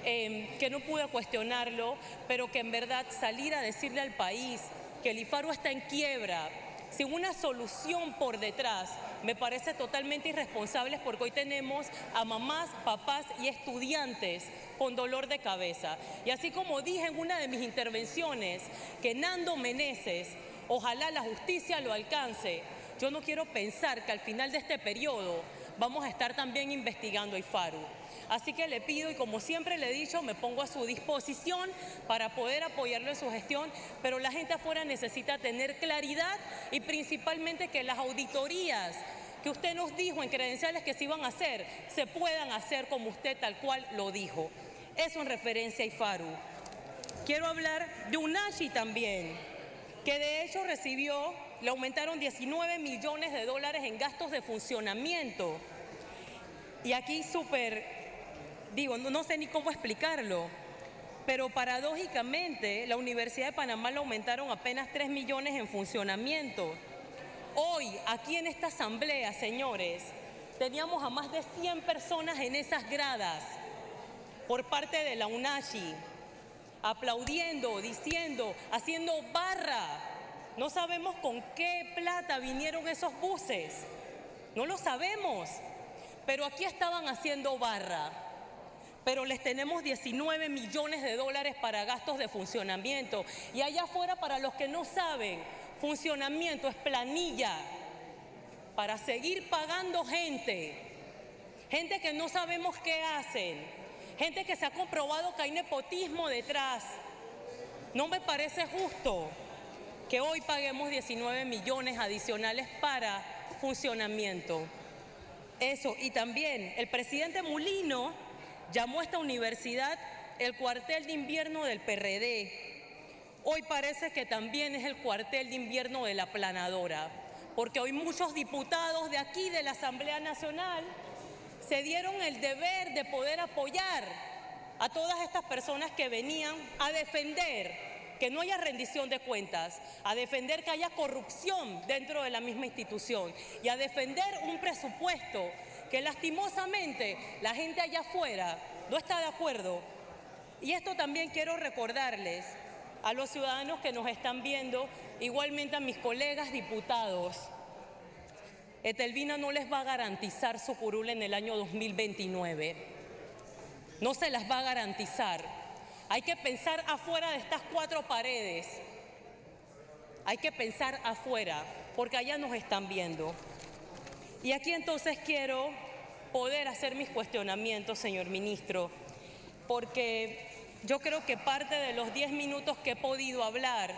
que no pude cuestionarlo, pero que en verdad salir a decirle al país que el IFARU está en quiebra, sin una solución por detrás, me parece totalmente irresponsable porque hoy tenemos a mamás, papás y estudiantes con dolor de cabeza. Y así como dije en una de mis intervenciones que Nando Meneses, ojalá la justicia lo alcance, yo no quiero pensar que al final de este periodo vamos a estar también investigando a IFARU. Así que le pido, y como siempre le he dicho, me pongo a su disposición para poder apoyarlo en su gestión, pero la gente afuera necesita tener claridad y principalmente que las auditorías que usted nos dijo en credenciales que se iban a hacer, se puedan hacer como usted tal cual lo dijo. Eso en referencia a IFARU. Quiero hablar de UNACHI también, que de hecho le aumentaron $19 millones en gastos de funcionamiento. Y aquí no sé ni cómo explicarlo, pero paradójicamente la Universidad de Panamá le aumentaron apenas $3 millones en funcionamiento. Hoy, aquí en esta asamblea, señores, teníamos a más de 100 personas en esas gradas por parte de la UNACHI, aplaudiendo, diciendo, haciendo barra. No sabemos con qué plata vinieron esos buses, no lo sabemos, pero aquí estaban haciendo barra. Pero les tenemos $19 millones para gastos de funcionamiento. Y allá afuera, para los que no saben, funcionamiento es planilla para seguir pagando gente que no sabemos qué hacen, gente que se ha comprobado que hay nepotismo detrás. No me parece justo que hoy paguemos 19 millones adicionales para funcionamiento. Eso, y también el presidente Mulino llamó a esta universidad el cuartel de invierno del PRD. Hoy parece que también es el cuartel de invierno de la aplanadora, porque hoy muchos diputados de aquí, de la Asamblea Nacional, se dieron el deber de poder apoyar a todas estas personas que venían a defender que no haya rendición de cuentas, a defender que haya corrupción dentro de la misma institución y a defender un presupuesto que lastimosamente la gente allá afuera no está de acuerdo. Y esto también quiero recordarles a los ciudadanos que nos están viendo, igualmente a mis colegas diputados. Etelvina no les va a garantizar su curul en el año 2029. No se las va a garantizar. Hay que pensar afuera de estas cuatro paredes. Hay que pensar afuera, porque allá nos están viendo. Y aquí entonces quiero poder hacer mis cuestionamientos, señor ministro, porque yo creo que parte de los 10 minutos que he podido hablar,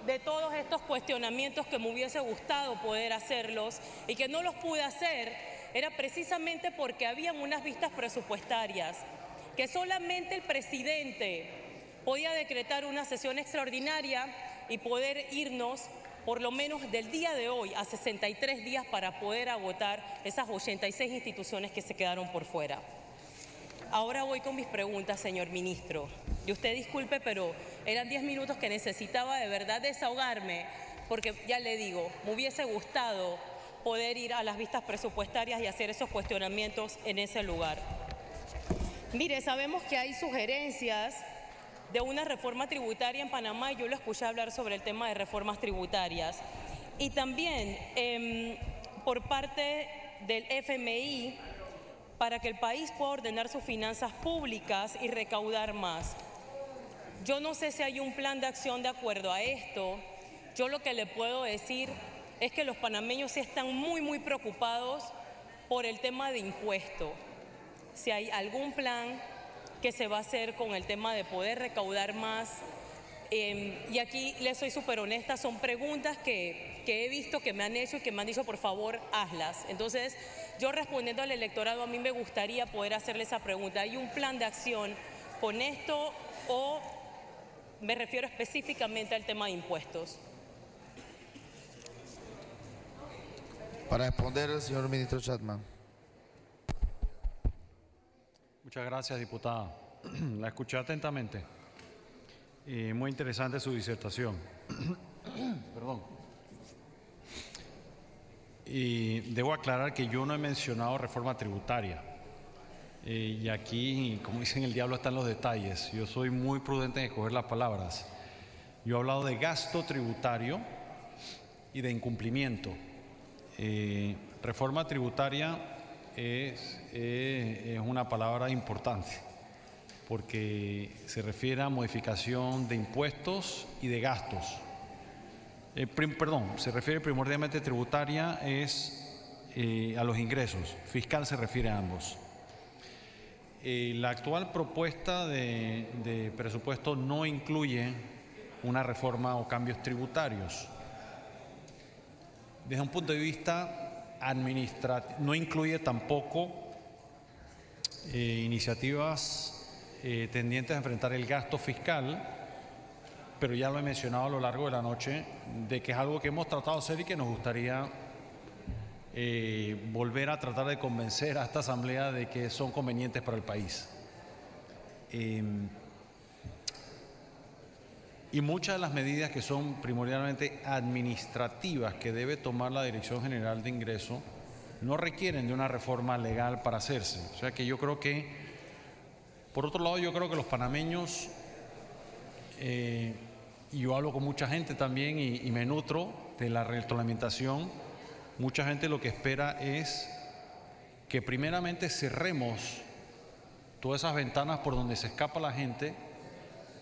de todos estos cuestionamientos que me hubiese gustado poder hacerlos y que no los pude hacer, era precisamente porque habían unas vistas presupuestarias, que solamente el presidente podía decretar una sesión extraordinaria y poder irnos por lo menos del día de hoy a 63 días para poder agotar esas 86 instituciones que se quedaron por fuera. Ahora voy con mis preguntas, señor ministro. Y usted disculpe, pero eran 10 minutos que necesitaba de verdad desahogarme, porque ya le digo, me hubiese gustado poder ir a las vistas presupuestarias y hacer esos cuestionamientos en ese lugar. Mire, sabemos que hay sugerencias de una reforma tributaria en Panamá y yo lo escuché hablar sobre el tema de reformas tributarias. Y también por parte del FMI para que el país pueda ordenar sus finanzas públicas y recaudar más. Yo no sé si hay un plan de acción de acuerdo a esto. Yo lo que le puedo decir es que los panameños sí están muy preocupados por el tema de impuesto. Si hay algún plan que se va a hacer con el tema de poder recaudar más. Y aquí les soy súper honesta, son preguntas que he visto, que me han hecho y que me han dicho, por favor, hazlas. Entonces, yo respondiendo al electorado, a mí me gustaría poder hacerle esa pregunta. ¿Hay un plan de acción con esto o me refiero específicamente al tema de impuestos? Para responder el señor ministro Chapman. Muchas gracias, diputada. La escuché atentamente. Muy interesante su disertación. Perdón. Y debo aclarar que yo no he mencionado reforma tributaria. Y aquí, como dicen, el diablo está en los detalles. Yo soy muy prudente en escoger las palabras. Yo he hablado de gasto tributario y de incumplimiento. Reforma tributaria es una palabra importante porque se refiere a modificación de impuestos y de gastos. Se refiere primordialmente tributaria a los ingresos, fiscal se refiere a ambos. La actual propuesta de presupuesto no incluye una reforma o cambios tributarios. Desde un punto de vista administrativo, no incluye tampoco iniciativas tendientes a enfrentar el gasto fiscal, pero ya lo he mencionado a lo largo de la noche, de que es algo que hemos tratado de hacer y que nos gustaría volver a tratar de convencer a esta Asamblea de que son convenientes para el país. Y muchas de las medidas que son primordialmente administrativas que debe tomar la Dirección General de Ingresos no requieren de una reforma legal para hacerse. O sea que yo creo que, por otro lado, yo creo que los panameños, y yo hablo con mucha gente también y me nutro de la retroalimentación, mucha gente lo que espera es que primeramente cerremos todas esas ventanas por donde se escapa la gente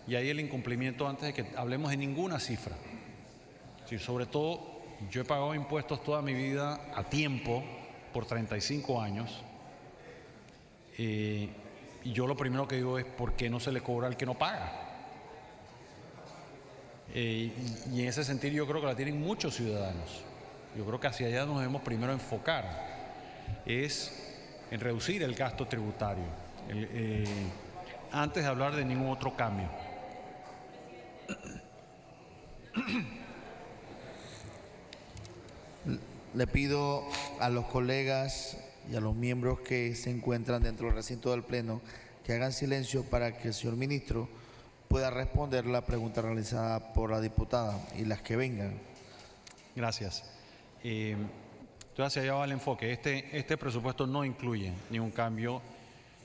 y ahí el incumplimiento antes de que hablemos de ninguna cifra. Sí, sobre todo, yo he pagado impuestos toda mi vida a tiempo por 35 años y yo lo primero que digo es ¿por qué no se le cobra al que no paga? Y en ese sentido yo creo que la tienen muchos ciudadanos. Yo creo que hacia allá nos debemos primero enfocar, es en reducir el gasto tributario, antes de hablar de ningún otro cambio. Le pido a los colegas y a los miembros que se encuentran dentro del recinto del Pleno que hagan silencio para que el señor ministro pueda responder la pregunta realizada por la diputada y las que vengan. Gracias. Entonces hacia allá va el enfoque. Este presupuesto no incluye ningún cambio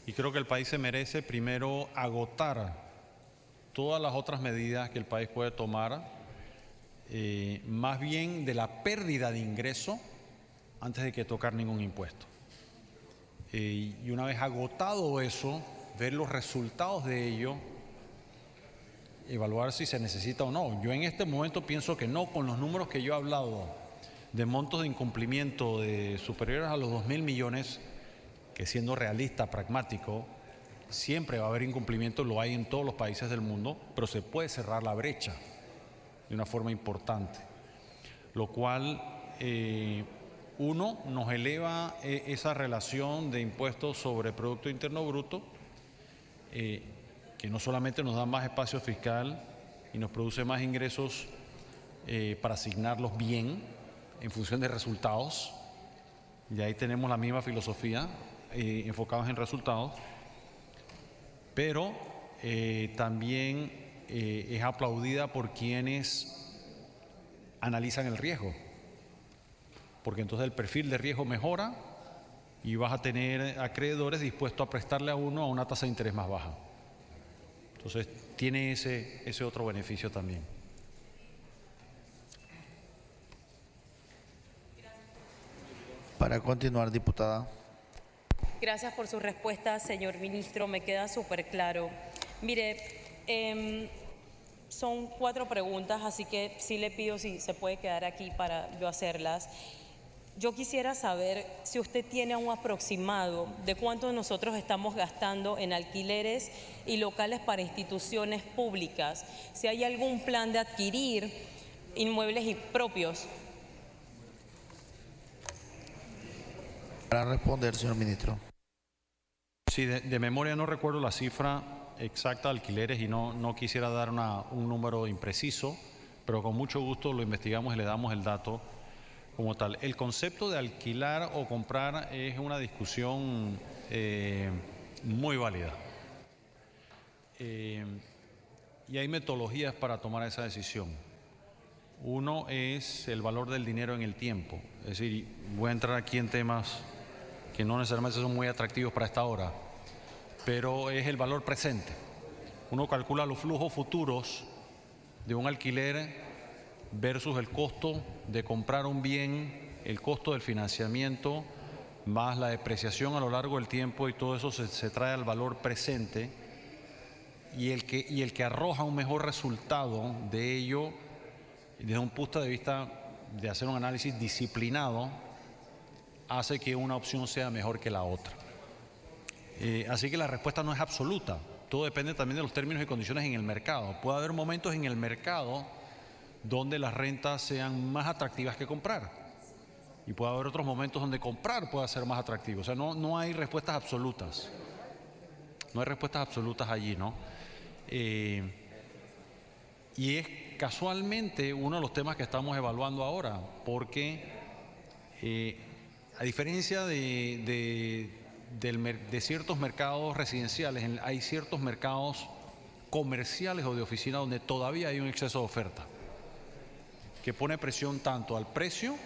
y creo que el país se merece primero agotar todas las otras medidas que el país puede tomar, más bien de la pérdida de ingreso antes de que tocar ningún impuesto. Y una vez agotado eso, ver los resultados de ello, evaluar si se necesita o no. Yo en este momento pienso que no, con los números que yo he hablado de montos de incumplimiento de superiores a los 2.000 millones, que siendo realista, pragmático, siempre va a haber incumplimiento, lo hay en todos los países del mundo, pero se puede cerrar la brecha de una forma importante, lo cual uno nos eleva esa relación de impuestos sobre Producto Interno Bruto, que no solamente nos da más espacio fiscal y nos produce más ingresos para asignarlos bien en función de resultados. Y ahí tenemos la misma filosofía, enfocados en resultados, pero también es aplaudida por quienes analizan el riesgo, porque entonces el perfil de riesgo mejora y vas a tener acreedores dispuestos a prestarle a uno a una tasa de interés más baja. Entonces tiene ese otro beneficio también. Para continuar, diputada. Gracias por su respuesta, señor ministro. Me queda súper claro. Mire, son 4 preguntas, así que sí le pido si se puede quedar aquí para yo hacerlas. Yo quisiera saber si usted tiene un aproximado de cuánto nosotros estamos gastando en alquileres y locales para instituciones públicas. Si hay algún plan de adquirir inmuebles propios. Para responder, señor ministro. Sí, de memoria no recuerdo la cifra exacta de alquileres y no quisiera dar un número impreciso, pero con mucho gusto lo investigamos y le damos el dato como tal. El concepto de alquilar o comprar es una discusión muy válida. Y hay metodologías para tomar esa decisión. Uno es el valor del dinero en el tiempo. Es decir, voy a entrar aquí en temas que no necesariamente son muy atractivos para esta hora, pero es el valor presente. Uno calcula los flujos futuros de un alquiler versus el costo de comprar un bien, el costo del financiamiento, más la depreciación a lo largo del tiempo, y todo eso se trae al valor presente, y el que arroja un mejor resultado de ello, desde un punto de vista de hacer un análisis disciplinado, hace que una opción sea mejor que la otra. Así que la respuesta no es absoluta, todo depende también de los términos y condiciones en el mercado. Puede haber momentos en el mercado donde las rentas sean más atractivas que comprar, y puede haber otros momentos donde comprar pueda ser más atractivo. O sea, no hay respuestas absolutas, no hay respuestas absolutas allí, ¿no? Y es casualmente uno de los temas que estamos evaluando ahora, porque a diferencia de ciertos mercados residenciales, hay ciertos mercados comerciales o de oficina donde todavía hay un exceso de oferta, que pone presión tanto al precio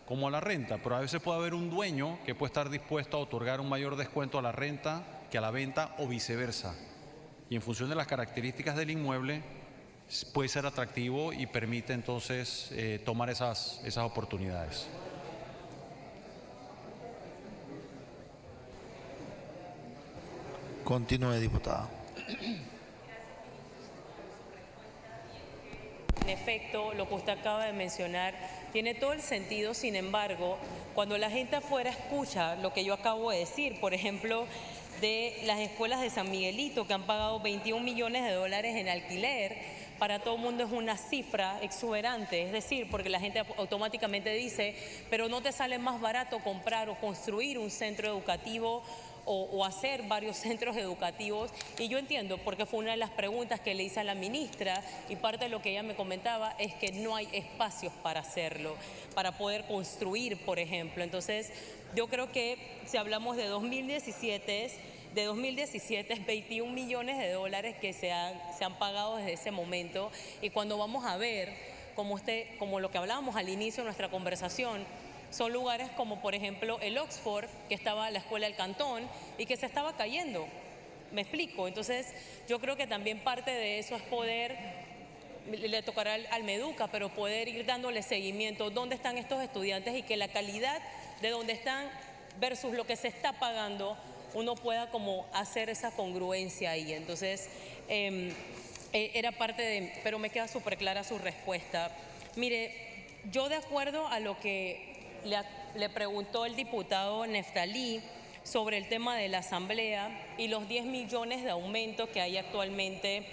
como a la renta, pero a veces puede haber un dueño que puede estar dispuesto a otorgar un mayor descuento a la renta que a la venta, o viceversa. Y en función de las características del inmueble puede ser atractivo y permite entonces tomar esas oportunidades. Continúe, diputada. En efecto, lo que usted acaba de mencionar tiene todo el sentido. Sin embargo, cuando la gente afuera escucha lo que yo acabo de decir, por ejemplo, de las escuelas de San Miguelito, que han pagado $21 millones en alquiler, para todo el mundo es una cifra exuberante. Es decir, porque la gente automáticamente dice, pero ¿no te sale más barato comprar o construir un centro educativo o hacer varios centros educativos? Y yo entiendo, porque fue una de las preguntas que le hice a la ministra, y parte de lo que ella me comentaba es que no hay espacios para hacerlo, para poder construir, por ejemplo. Entonces, yo creo que si hablamos de 2017, es 21 millones de dólares que se han pagado desde ese momento. Y cuando vamos a ver, como lo que hablábamos al inicio de nuestra conversación, son lugares como, por ejemplo, el Oxford, que estaba la escuela del Cantón y que se estaba cayendo. ¿Me explico? Entonces, yo creo que también parte de eso es poder, le tocará al Meduca, pero poder ir dándole seguimiento, dónde están estos estudiantes, y que la calidad de dónde están versus lo que se está pagando, uno pueda como hacer esa congruencia ahí. Entonces, era parte de, pero me queda súper clara su respuesta. Mire, yo de acuerdo a lo que le preguntó el diputado Neftalí sobre el tema de la asamblea y los 10 millones de aumento que hay actualmente,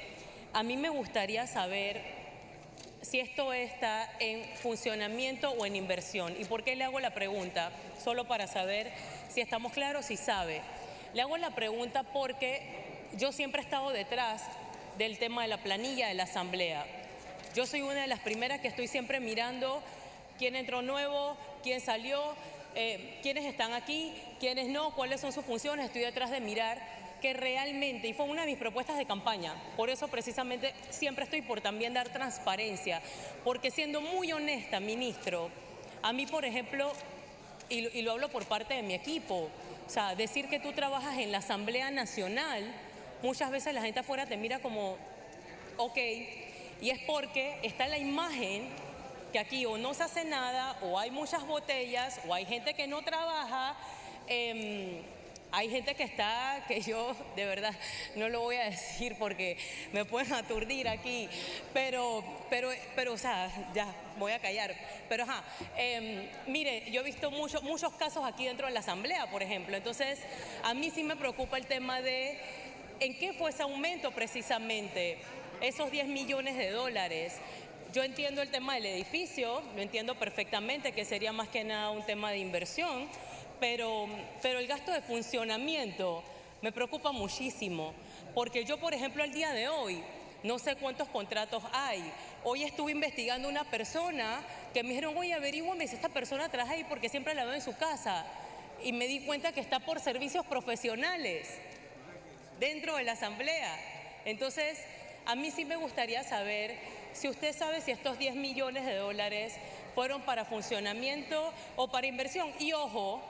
a mí me gustaría saber si esto está en funcionamiento o en inversión. ¿Y por qué le hago la pregunta? Solo para saber si estamos claros, si sabe. Le hago la pregunta porque yo siempre he estado detrás del tema de la planilla de la asamblea. Yo soy una de las primeras que estoy siempre mirando quién entró nuevo, quién salió, quiénes están aquí, quiénes no, cuáles son sus funciones. Estoy detrás de mirar que realmente, y fue una de mis propuestas de campaña, por eso precisamente siempre estoy por también dar transparencia, porque siendo muy honesta, ministro, a mí, por ejemplo, y lo hablo por parte de mi equipo, o sea, decir que tú trabajas en la Asamblea Nacional, muchas veces la gente afuera te mira como, ok, y es porque está la imagen que aquí o no se hace nada, o hay muchas botellas, o hay gente que no trabaja, hay gente que está, que yo de verdad no lo voy a decir porque me pueden aturdir aquí, pero o sea, ya voy a callar. Pero mire, yo he visto muchos casos aquí dentro de la Asamblea, por ejemplo. Entonces, a mí sí me preocupa el tema de en qué fue ese aumento precisamente, esos 10 millones de dólares. Yo entiendo el tema del edificio, lo entiendo perfectamente, que sería más que nada un tema de inversión, pero el gasto de funcionamiento me preocupa muchísimo, porque yo, por ejemplo, el día de hoy, no sé cuántos contratos hay. Hoy estuve investigando una persona que me dijeron, oye, averígüame si esta persona trabaja ahí porque siempre la veo en su casa. Y me di cuenta que está por servicios profesionales dentro de la Asamblea. Entonces, a mí sí me gustaría saber si usted sabe si estos 10 millones de dólares fueron para funcionamiento o para inversión. Y ojo,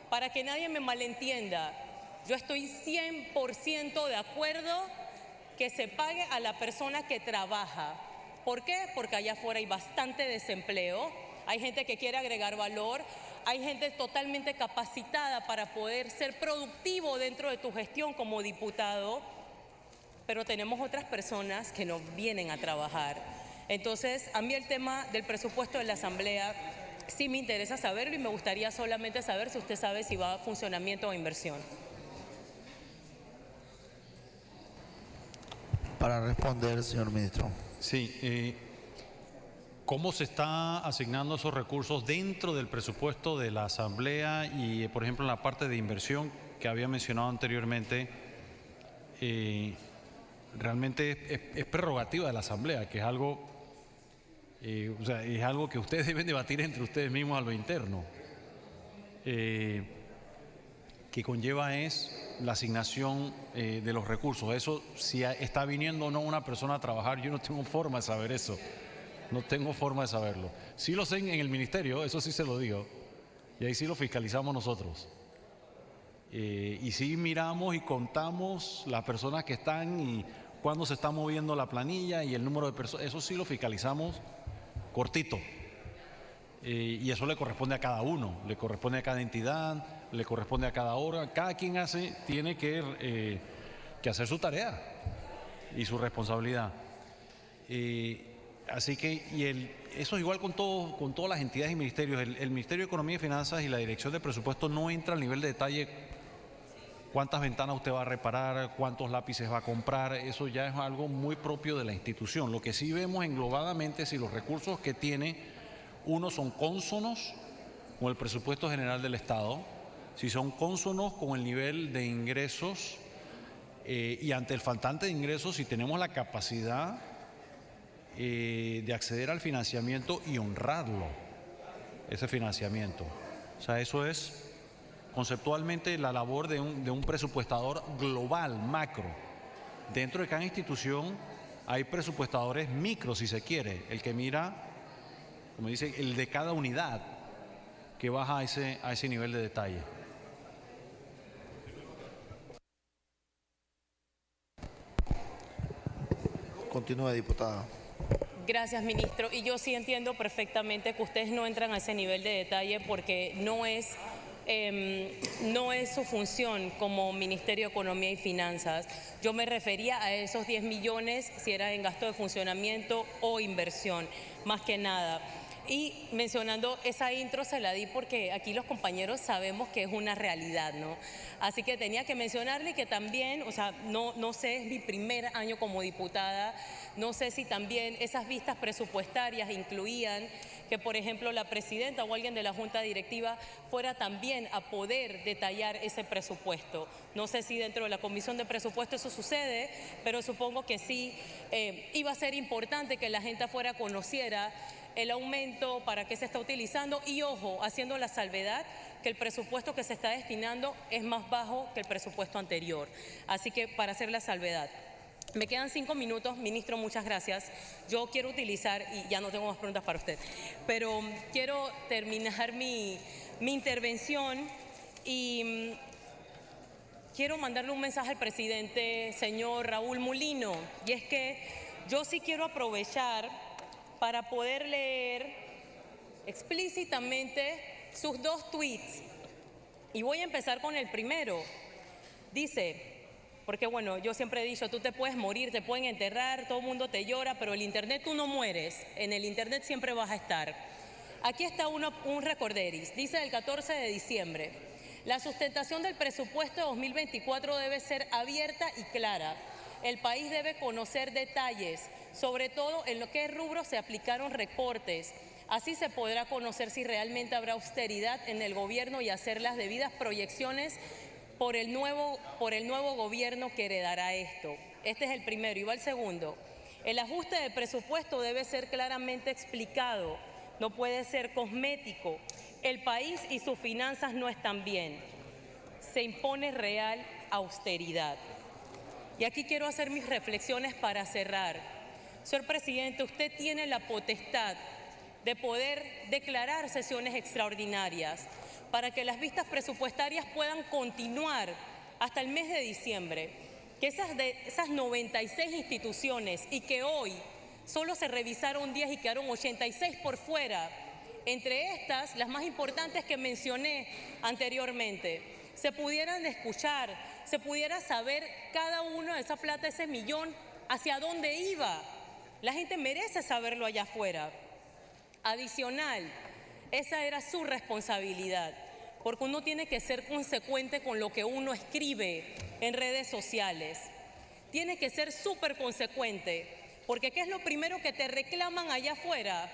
para que nadie me malentienda, yo estoy 100% de acuerdo que se pague a la persona que trabaja. ¿Por qué? Porque allá afuera hay bastante desempleo, hay gente que quiere agregar valor, hay gente totalmente capacitada para poder ser productivo dentro de tu gestión como diputado, pero tenemos otras personas que no vienen a trabajar. Entonces, a mí el tema del presupuesto de la Asamblea sí me interesa saberlo y me gustaría solamente saber si usted sabe si va a funcionamiento o inversión. Para responder, señor ministro. Sí, ¿cómo se está asignando esos recursos dentro del presupuesto de la Asamblea y, por ejemplo, en la parte de inversión que había mencionado anteriormente? Realmente es prerrogativa de la Asamblea, que es algo, o sea, es algo que ustedes deben debatir entre ustedes mismos a lo interno, que conlleva es la asignación de los recursos. Eso, si está viniendo o no una persona a trabajar, yo no tengo forma de saber eso, no tengo forma de saberlo. Sí lo sé en el ministerio, eso sí se lo digo, y ahí sí lo fiscalizamos nosotros. Y sí miramos y contamos las personas que están y cuándo se está moviendo la planilla y el número de personas, eso sí lo fiscalizamos cortito. Y eso le corresponde a cada uno, le corresponde a cada entidad, le corresponde a cada hora. Cada quien tiene que hacer su tarea y su responsabilidad. Así que eso es igual con todas las entidades y ministerios. El Ministerio de Economía y Finanzas y la Dirección de Presupuesto no entra al nivel de detalle cuántas ventanas usted va a reparar, cuántos lápices va a comprar. Eso ya es algo muy propio de la institución. Lo que sí vemos englobadamente es si los recursos que tiene uno son cónsonos con el presupuesto general del Estado, si son cónsonos con el nivel de ingresos y ante el faltante de ingresos si tenemos la capacidad de acceder al financiamiento y honrarlo, ese financiamiento. O sea, eso es conceptualmente la labor de un presupuestador global, macro. Dentro de cada institución hay presupuestadores micro, si se quiere, el que mira, como dice, el de cada unidad, que baja a ese nivel de detalle. Continúe, diputada. Gracias, ministro. Y yo sí entiendo perfectamente que ustedes no entran a ese nivel de detalle porque no es su función como Ministerio de Economía y Finanzas. Yo me refería a esos 10 millones si era en gasto de funcionamiento o inversión, más que nada. Y mencionando esa intro se la di porque aquí los compañeros sabemos que es una realidad, ¿no? Así que tenía que mencionarle que también, o sea, no sé, es mi primer año como diputada, no sé si también esas vistas presupuestarias incluían que, por ejemplo, la presidenta o alguien de la Junta Directiva fuera también a poder detallar ese presupuesto. No sé si dentro de la Comisión de Presupuesto eso sucede, pero supongo que sí. Iba a ser importante que la gente afuera conociera el aumento, para qué se está utilizando y, ojo, haciendo la salvedad que el presupuesto que se está destinando es más bajo que el presupuesto anterior. Así que para hacer la salvedad. Me quedan 5 minutos, ministro, muchas gracias. Yo quiero utilizar, y ya no tengo más preguntas para usted, pero quiero terminar mi intervención y quiero mandarle un mensaje al presidente, señor Raúl Mulino, y es que yo sí quiero aprovechar para poder leer explícitamente sus 2 tweets. Y voy a empezar con el primero. Dice, porque bueno, yo siempre he dicho, tú te puedes morir, te pueden enterrar, todo el mundo te llora, pero el internet tú no mueres, en el internet siempre vas a estar. Aquí está un recorderis, dice el 14 de diciembre, la sustentación del presupuesto de 2024 debe ser abierta y clara. El país debe conocer detalles, sobre todo en lo que rubro se aplicaron recortes. Así se podrá conocer si realmente habrá austeridad en el gobierno y hacer las debidas proyecciones por el nuevo gobierno que heredará esto. Este es el primero. Y va el segundo. El ajuste de presupuesto debe ser claramente explicado, no puede ser cosmético. El país y sus finanzas no están bien. Se impone real austeridad. Y aquí quiero hacer mis reflexiones para cerrar. Señor presidente, usted tiene la potestad de poder declarar sesiones extraordinarias para que las vistas presupuestarias puedan continuar hasta el mes de diciembre, que esas 96 instituciones y que hoy solo se revisaron 10 y quedaron 86 por fuera, entre estas, las más importantes que mencioné anteriormente, se pudieran escuchar, se pudiera saber cada uno de esa plata, ese millón, hacia dónde iba. La gente merece saberlo allá afuera. Adicional, esa era su responsabilidad, porque uno tiene que ser consecuente con lo que uno escribe en redes sociales. Tiene que ser súper consecuente, porque ¿qué es lo primero que te reclaman allá afuera?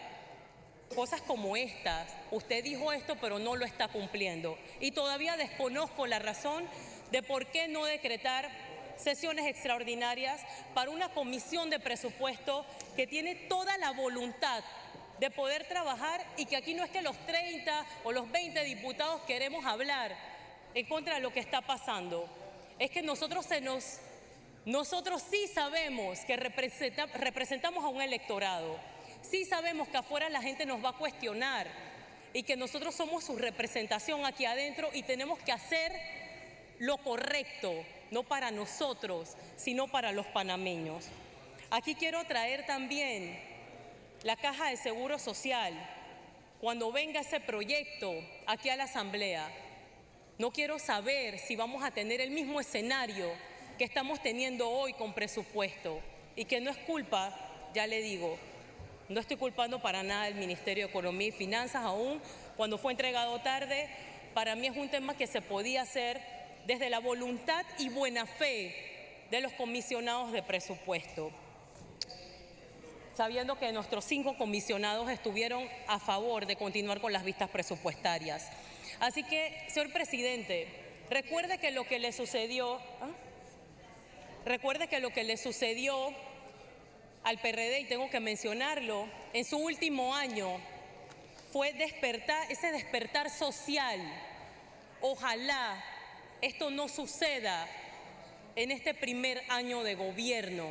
Cosas como estas. Usted dijo esto, pero no lo está cumpliendo. Y todavía desconozco la razón de por qué no decretar sesiones extraordinarias para una comisión de presupuesto que tiene toda la voluntad de poder trabajar y que aquí no es que los 30 o los 20 diputados queremos hablar en contra de lo que está pasando. Es que nosotros sí sabemos que representamos a un electorado. Sí sabemos que afuera la gente nos va a cuestionar y que nosotros somos su representación aquí adentro y tenemos que hacer lo correcto, no para nosotros, sino para los panameños. Aquí quiero traer también la Caja de Seguro Social. Cuando venga ese proyecto aquí a la Asamblea, no quiero saber si vamos a tener el mismo escenario que estamos teniendo hoy con presupuesto y que no es culpa, ya le digo, no estoy culpando para nada al Ministerio de Economía y Finanzas, aún cuando fue entregado tarde. Para mí es un tema que se podía hacer desde la voluntad y buena fe de los comisionados de presupuesto, sabiendo que nuestros 5 comisionados estuvieron a favor de continuar con las vistas presupuestarias. Así que, señor presidente, recuerde que lo que le sucedió al PRD, y tengo que mencionarlo, en su último año fue ese despertar social. Ojalá esto no suceda en este primer año de gobierno,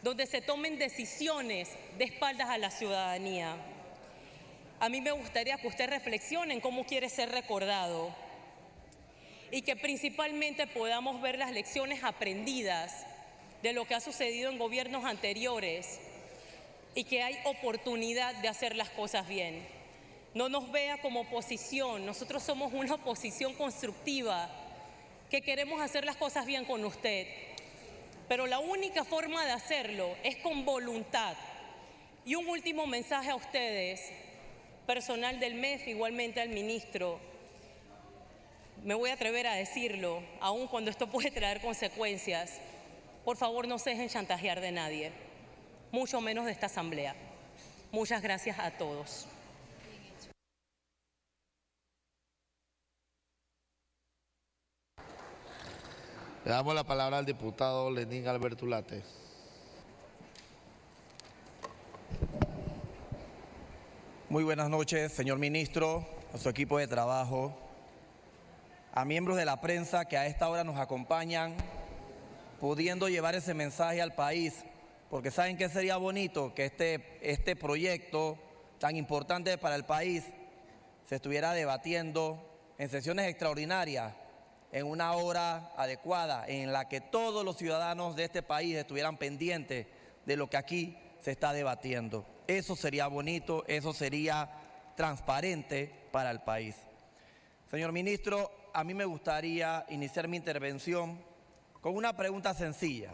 donde se tomen decisiones de espaldas a la ciudadanía. A mí me gustaría que usted reflexione en cómo quiere ser recordado y que principalmente podamos ver las lecciones aprendidas de lo que ha sucedido en gobiernos anteriores y que hay oportunidad de hacer las cosas bien. No nos vea como oposición, nosotros somos una oposición constructiva que queremos hacer las cosas bien con usted, pero la única forma de hacerlo es con voluntad. Y un último mensaje a ustedes, personal del MEF, igualmente al ministro. Me voy a atrever a decirlo, aun cuando esto puede traer consecuencias. Por favor, no se dejen chantajear de nadie, mucho menos de esta Asamblea. Muchas gracias a todos. Le damos la palabra al diputado Lenín Alberto Ulate. Muy buenas noches, señor ministro, a su equipo de trabajo, a miembros de la prensa que a esta hora nos acompañan, pudiendo llevar ese mensaje al país, porque saben que sería bonito que este proyecto tan importante para el país se estuviera debatiendo en sesiones extraordinarias, en una hora adecuada, en la que todos los ciudadanos de este país estuvieran pendientes de lo que aquí se está debatiendo. Eso sería bonito, eso sería transparente para el país. Señor ministro, a mí me gustaría iniciar mi intervención con una pregunta sencilla,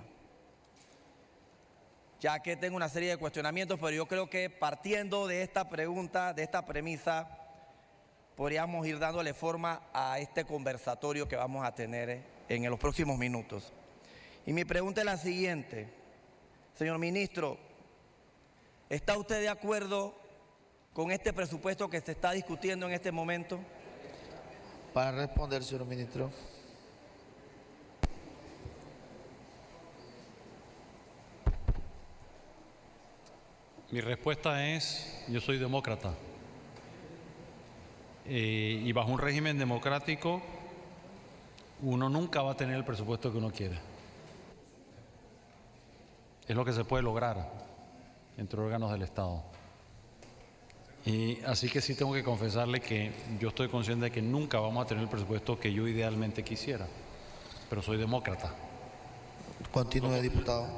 ya que tengo una serie de cuestionamientos, pero yo creo que partiendo de esta pregunta, de esta premisa, podríamos ir dándole forma a este conversatorio que vamos a tener en los próximos minutos. Y mi pregunta es la siguiente, señor ministro, ¿está usted de acuerdo con este presupuesto que se está discutiendo en este momento? Para responder, señor ministro. Mi respuesta es, yo soy demócrata. Y bajo un régimen democrático, uno nunca va a tener el presupuesto que uno quiera. Es lo que se puede lograr entre órganos del Estado. Y así que sí tengo que confesarle que yo estoy consciente de que nunca vamos a tener el presupuesto que yo idealmente quisiera, pero soy demócrata. Continúe, diputado.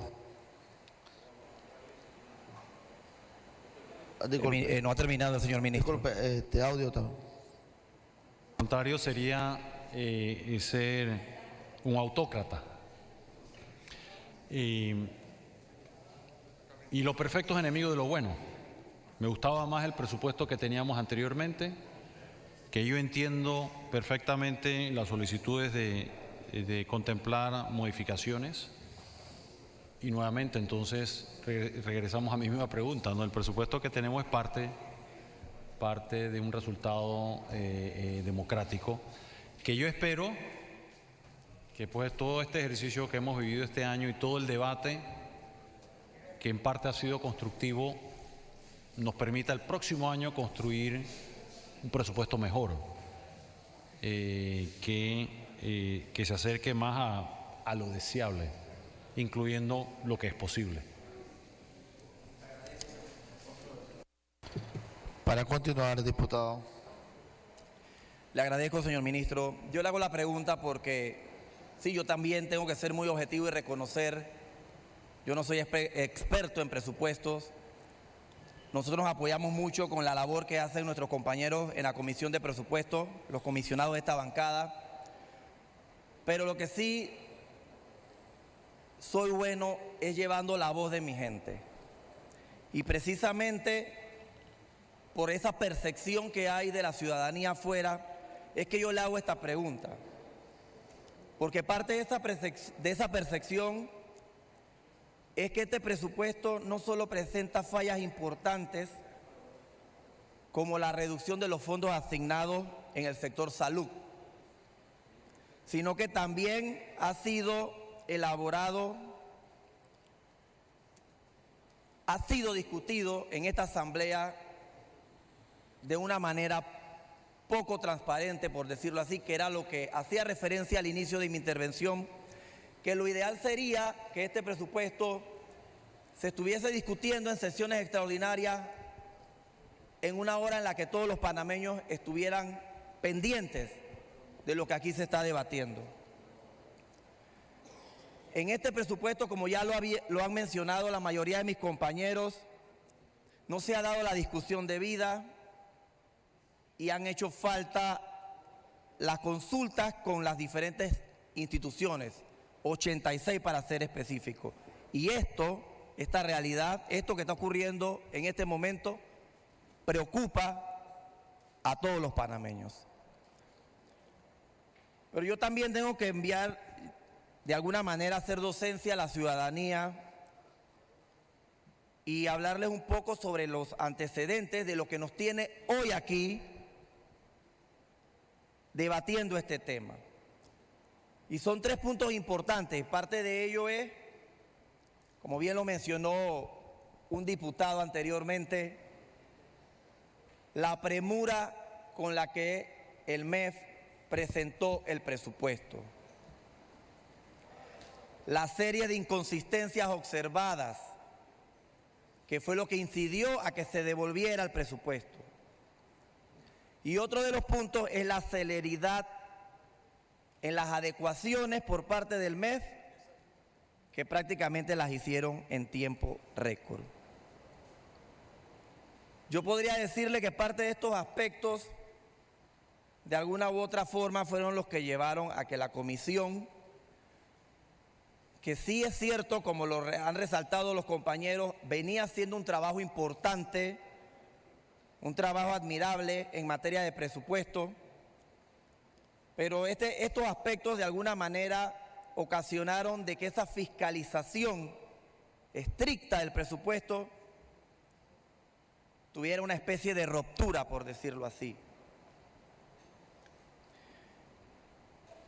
Disculpe, No ha terminado el señor ministro. disculpe, audio también. Lo contrario sería ser un autócrata. Y lo perfecto es enemigo de lo bueno. Me gustaba más el presupuesto que teníamos anteriormente, que yo entiendo perfectamente las solicitudes de contemplar modificaciones. Y nuevamente, entonces, regresamos a mi misma pregunta, ¿no? El presupuesto que tenemos es parte de un resultado democrático, que yo espero que pues todo este ejercicio que hemos vivido este año y todo el debate, que en parte ha sido constructivo, nos permita el próximo año construir un presupuesto mejor, que se acerque más a lo deseable, incluyendo lo que es posible. Para continuar, diputado. Le agradezco, señor ministro. Yo le hago la pregunta porque sí, yo también tengo que ser muy objetivo y reconocer, yo no soy experto en presupuestos. Nosotros nos apoyamos mucho con la labor que hacen nuestros compañeros en la Comisión de Presupuestos, los comisionados de esta bancada. Pero lo que sí soy bueno es llevando la voz de mi gente. Y precisamente por esa percepción que hay de la ciudadanía afuera, es que yo le hago esta pregunta. Porque parte de esa percepción es que este presupuesto no solo presenta fallas importantes como la reducción de los fondos asignados en el sector salud, sino que también ha sido elaborado, ha sido discutido en esta asamblea de una manera poco transparente, por decirlo así, que era lo que hacía referencia al inicio de mi intervención, que lo ideal sería que este presupuesto se estuviese discutiendo en sesiones extraordinarias en una hora en la que todos los panameños estuvieran pendientes de lo que aquí se está debatiendo. En este presupuesto, como ya lo han mencionado la mayoría de mis compañeros, no se ha dado la discusión debida y han hecho falta las consultas con las diferentes instituciones, 86 para ser específico. Y esta realidad, esto que está ocurriendo en este momento, preocupa a todos los panameños. Pero yo también tengo que enviar, de alguna manera, hacer docencia a la ciudadanía y hablarles un poco sobre los antecedentes de lo que nos tiene hoy aquí debatiendo este tema. Y son 3 puntos importantes. Parte de ello es, como bien lo mencionó un diputado anteriormente, la premura con la que el MEF presentó el presupuesto. La serie de inconsistencias observadas, que fue lo que incidió a que se devolviera el presupuesto. Y otro de los puntos es la celeridad en las adecuaciones por parte del MEF, que prácticamente las hicieron en tiempo récord. Yo podría decirle que parte de estos aspectos, de alguna u otra forma, fueron los que llevaron a que la comisión, que sí es cierto, como lo han resaltado los compañeros, venía haciendo un trabajo importante, un trabajo admirable en materia de presupuesto, pero estos aspectos de alguna manera ocasionaron de que esa fiscalización estricta del presupuesto tuviera una especie de ruptura, por decirlo así.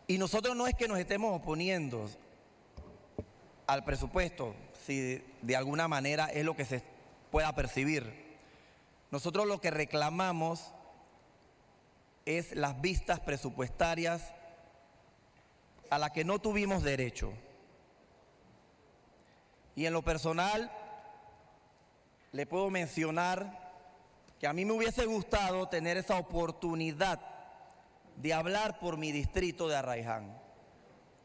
Y nosotros no es que nos estemos oponiendo al presupuesto, si de alguna manera es lo que se pueda percibir. Nosotros lo que reclamamos es las vistas presupuestarias a las que no tuvimos derecho. Y en lo personal, le puedo mencionar que a mí me hubiese gustado tener esa oportunidad de hablar por mi distrito de Arraiján,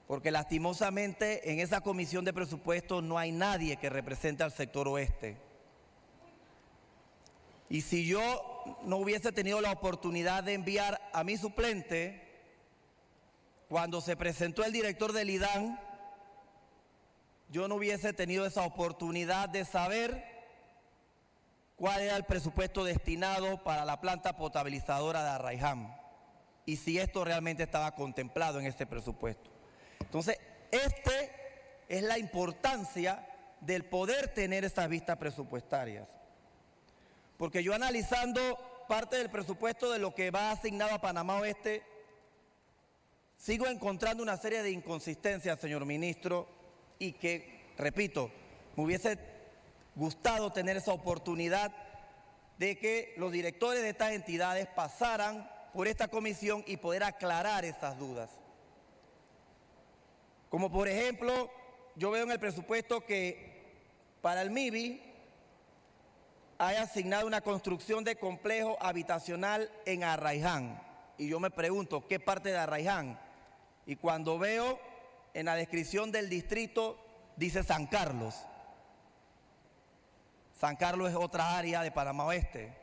porque lastimosamente en esa comisión de presupuestos no hay nadie que represente al sector oeste. Y si yo no hubiese tenido la oportunidad de enviar a mi suplente, cuando se presentó el director del IDAN, yo no hubiese tenido esa oportunidad de saber cuál era el presupuesto destinado para la planta potabilizadora de Arraiján y si esto realmente estaba contemplado en este presupuesto. Entonces, es la importancia del poder tener estas vistas presupuestarias. Porque yo analizando parte del presupuesto de lo que va asignado a Panamá Oeste, sigo encontrando una serie de inconsistencias, señor ministro, y que, repito, me hubiese gustado tener esa oportunidad de que los directores de estas entidades pasaran por esta comisión y poder aclarar esas dudas. Como por ejemplo, yo veo en el presupuesto que para el MIBI hay asignado una construcción de complejo habitacional en Arraiján. Y yo me pregunto, ¿qué parte de Arraiján? Y cuando veo en la descripción del distrito, dice San Carlos. San Carlos es otra área de Panamá Oeste.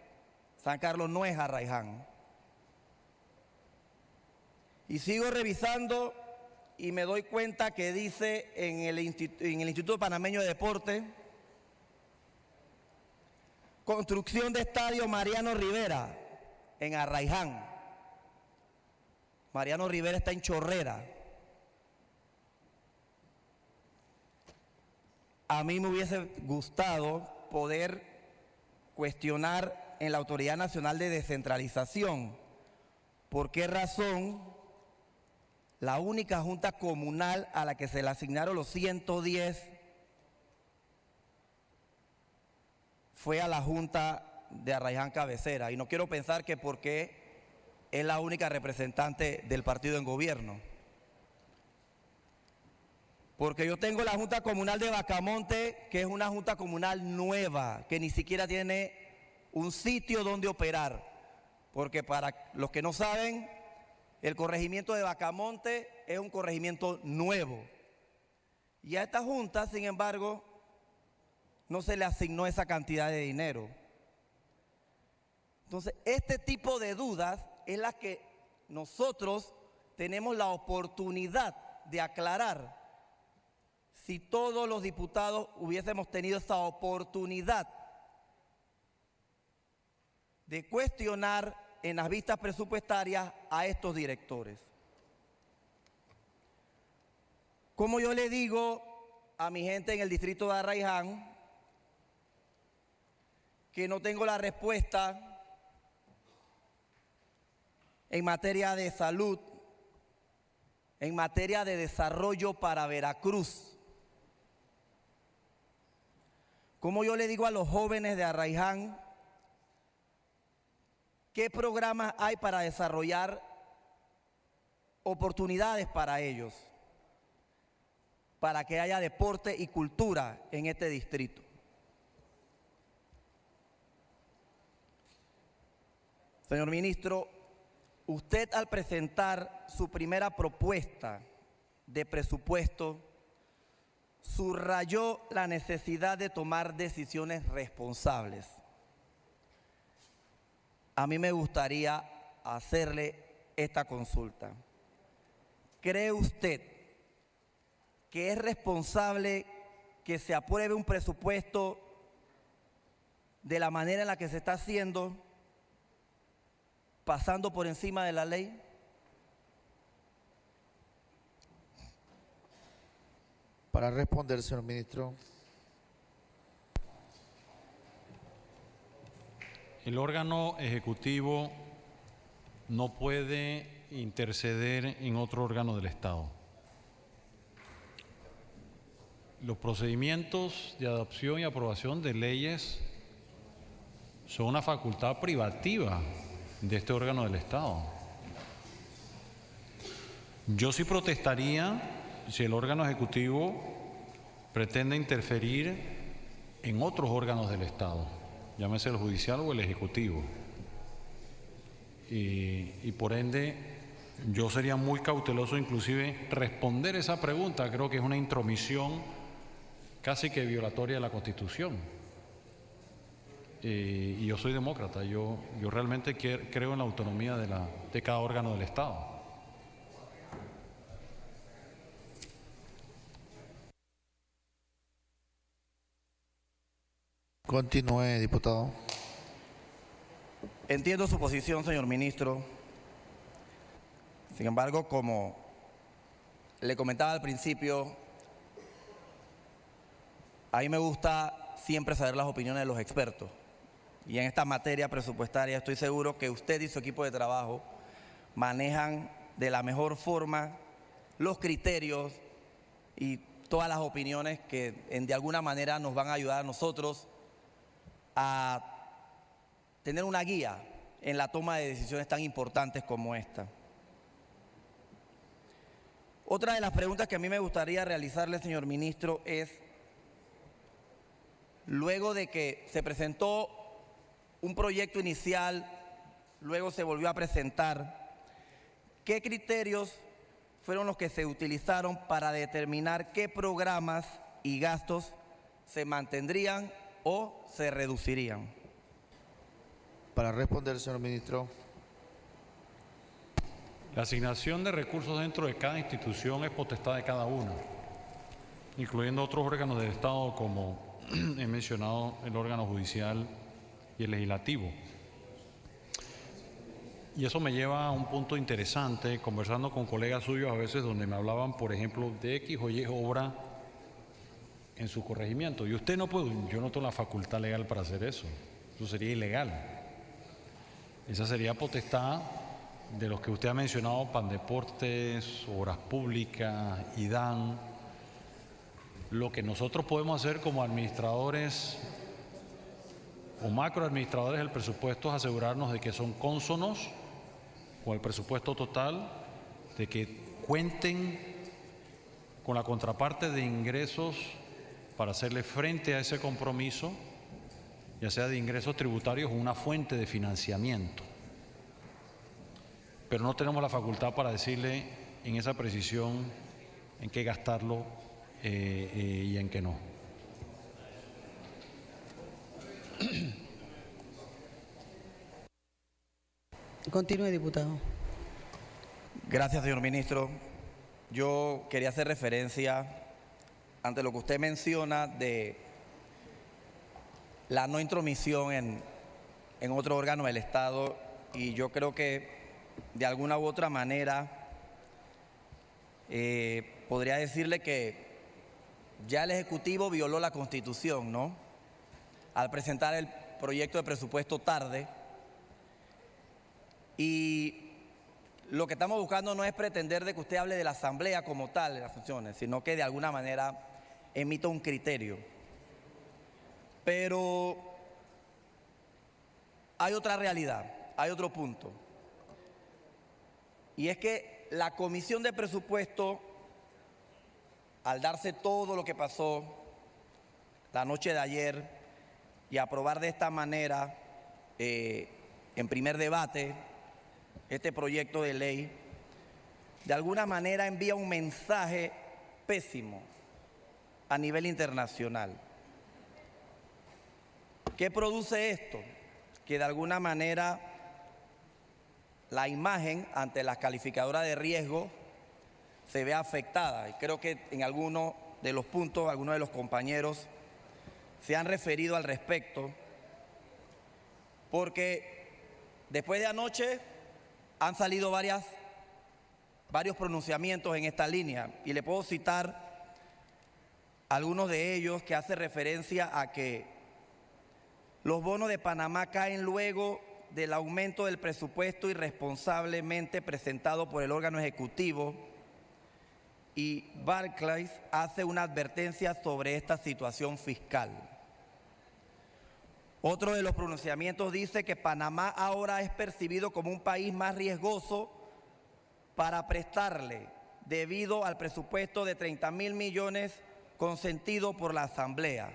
San Carlos no es Arraiján. Y sigo revisando y me doy cuenta que dice en el Instituto Panameño de Deporte, construcción de estadio Mariano Rivera en Arraiján. Mariano Rivera está en Chorrera. A mí me hubiese gustado poder cuestionar en la Autoridad Nacional de Descentralización por qué razón la única junta comunal a la que se le asignaron los 110 fue a la Junta de Arraiján Cabecera. Y no quiero pensar que porque es la única representante del partido en gobierno. Porque yo tengo la Junta Comunal de Bacamonte, que es una Junta Comunal nueva, que ni siquiera tiene un sitio donde operar. Porque para los que no saben, el corregimiento de Bacamonte es un corregimiento nuevo. Y a esta Junta, sin embargo, no se le asignó esa cantidad de dinero. Entonces, este tipo de dudas es la que nosotros tenemos la oportunidad de aclarar si todos los diputados hubiésemos tenido esta oportunidad de cuestionar en las vistas presupuestarias a estos directores. Como yo le digo a mi gente en el distrito de Arraiján, que no tengo la respuesta en materia de salud, en materia de desarrollo para Veracruz. ¿Cómo yo le digo a los jóvenes de Arraiján qué programas hay para desarrollar oportunidades para ellos, para que haya deporte y cultura en este distrito? Señor ministro, usted al presentar su primera propuesta de presupuesto subrayó la necesidad de tomar decisiones responsables. A mí me gustaría hacerle esta consulta. ¿Cree usted que es responsable que se apruebe un presupuesto de la manera en la que se está haciendo, pasando por encima de la ley? Para responder, señor ministro. El órgano ejecutivo no puede interceder en otro órgano del Estado. Los procedimientos de adopción y aprobación de leyes son una facultad privativa de este órgano del Estado. Yo sí protestaría si el órgano ejecutivo pretende interferir en otros órganos del Estado, llámese el judicial o el ejecutivo. Y por ende, yo sería muy cauteloso inclusive responder esa pregunta. Creo que es una intromisión casi que violatoria de la Constitución. Y yo soy demócrata, yo realmente creo en la autonomía de cada órgano del Estado. Continúe, diputado. Entiendo su posición, señor ministro. Sin embargo, como le comentaba al principio, a mí me gusta siempre saber las opiniones de los expertos. Y en esta materia presupuestaria estoy seguro que usted y su equipo de trabajo manejan de la mejor forma los criterios y todas las opiniones que de alguna manera nos van a ayudar a nosotros a tener una guía en la toma de decisiones tan importantes como esta. Otra de las preguntas que a mí me gustaría realizarle, señor ministro, es, luego de que se presentó un proyecto inicial, luego se volvió a presentar, ¿qué criterios fueron los que se utilizaron para determinar qué programas y gastos se mantendrían o se reducirían? Para responder, señor ministro. La asignación de recursos dentro de cada institución es potestad de cada una, incluyendo otros órganos del Estado como he mencionado el órgano judicial y el legislativo. Y eso me lleva a un punto interesante, conversando con colegas suyos a veces donde me hablaban, por ejemplo, de X o Y obra en su corregimiento. Y usted no puede, yo no tengo la facultad legal para hacer eso. Eso sería ilegal. Esa sería potestad de los que usted ha mencionado, Pandeportes, Obras Públicas, IDAN. Lo que nosotros podemos hacer como administradores o macroadministradores del presupuesto es asegurarnos de que son cónsonos con el presupuesto total, de que cuenten con la contraparte de ingresos para hacerle frente a ese compromiso, ya sea de ingresos tributarios o una fuente de financiamiento. Pero no tenemos la facultad para decirle en esa precisión en qué gastarlo y en qué no. Continúe, diputado. Gracias, señor ministro. Yo quería hacer referencia ante lo que usted menciona de la no intromisión en otro órgano del Estado, y yo creo que de alguna u otra manera podría decirle que ya el Ejecutivo violó la Constitución, ¿no? Al presentar el proyecto de presupuesto tarde. Y lo que estamos buscando no es pretender de que usted hable de la Asamblea como tal, de las funciones, sino que de alguna manera emita un criterio. Pero hay otra realidad, hay otro punto. Y es que la Comisión de Presupuesto, al darse todo lo que pasó la noche de ayer y aprobar de esta manera, en primer debate, este proyecto de ley, de alguna manera envía un mensaje pésimo a nivel internacional. ¿Qué produce esto? Que de alguna manera la imagen ante las calificadoras de riesgo se ve afectada. Y creo que en algunos de los puntos, algunos de los compañeros se han referido al respecto, porque después de anoche han salido varios pronunciamientos en esta línea, y le puedo citar algunos de ellos que hacen referencia a que los bonos de Panamá caen luego del aumento del presupuesto irresponsablemente presentado por el órgano ejecutivo, y Barclays hace una advertencia sobre esta situación fiscal. Otro de los pronunciamientos dice que Panamá ahora es percibido como un país más riesgoso para prestarle debido al presupuesto de 30.000 millones consentido por la Asamblea.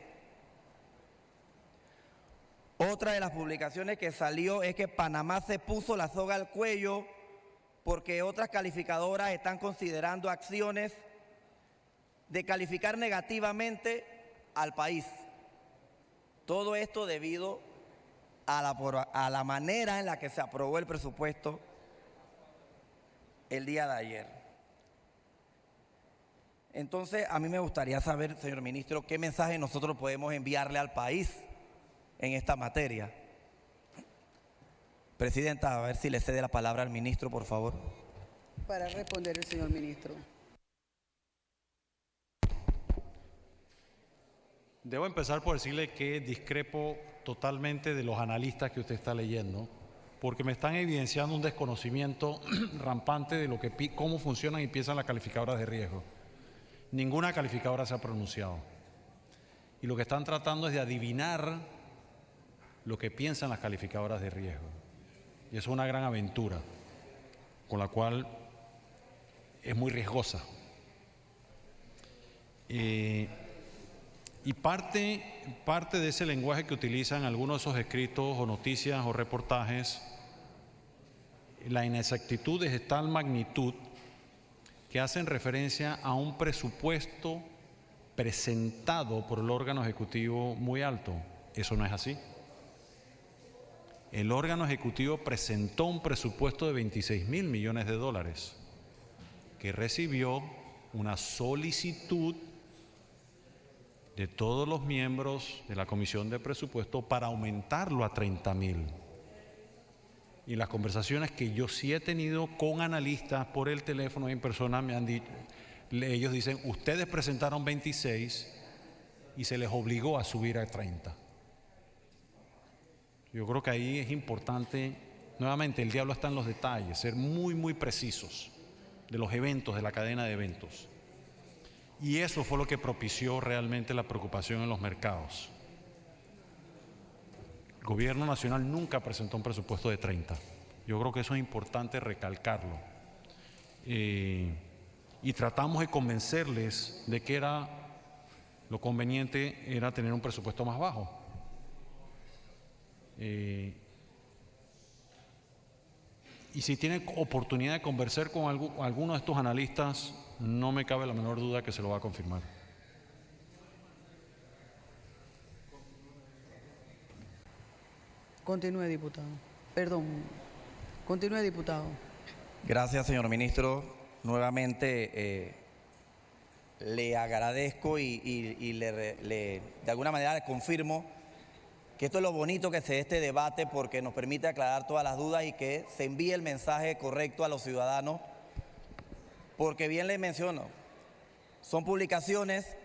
Otra de las publicaciones que salió es que Panamá se puso la soga al cuello porque otras calificadoras están considerando acciones de calificar negativamente al país. Todo esto debido a la manera en la que se aprobó el presupuesto el día de ayer. Entonces, a mí me gustaría saber, señor ministro, qué mensaje nosotros podemos enviarle al país en esta materia. Presidenta, a ver si le cede la palabra al ministro, por favor. Para responder el señor ministro. Debo empezar por decirle que discrepo totalmente de los analistas que usted está leyendo, porque me están evidenciando un desconocimiento rampante de lo que, cómo funcionan y piensan las calificadoras de riesgo. Ninguna calificadora se ha pronunciado. Y lo que están tratando es de adivinar lo que piensan las calificadoras de riesgo. Y eso es una gran aventura, con la cual es muy riesgosa. Y parte de ese lenguaje que utilizan algunos de esos escritos o noticias o reportajes, la inexactitud es de tal magnitud que hacen referencia a un presupuesto presentado por el órgano ejecutivo muy alto. Eso no es así. El órgano ejecutivo presentó un presupuesto de 26.000 millones de dólares que recibió una solicitud de todos los miembros de la Comisión de Presupuesto para aumentarlo a 30.000. Y las conversaciones que yo sí he tenido con analistas por el teléfono y en persona me han dicho, ellos dicen, ustedes presentaron 26 y se les obligó a subir a 30. Yo creo que ahí es importante, nuevamente, el diablo está en los detalles, ser muy, muy precisos de los eventos, de la cadena de eventos. Y eso fue lo que propició realmente la preocupación en los mercados. El gobierno nacional nunca presentó un presupuesto de 30. Yo creo que eso es importante recalcarlo. Y tratamos de convencerles de que lo conveniente era tener un presupuesto más bajo. Y si tiene oportunidad de conversar con alguno de estos analistas, no me cabe la menor duda que se lo va a confirmar. Continúe, diputado. Perdón. Continúe, diputado. Gracias, señor ministro. Nuevamente le agradezco y de alguna manera le confirmo que esto es lo bonito que se dé este debate, porque nos permite aclarar todas las dudas y que se envíe el mensaje correcto a los ciudadanos, porque bien les menciono, son publicaciones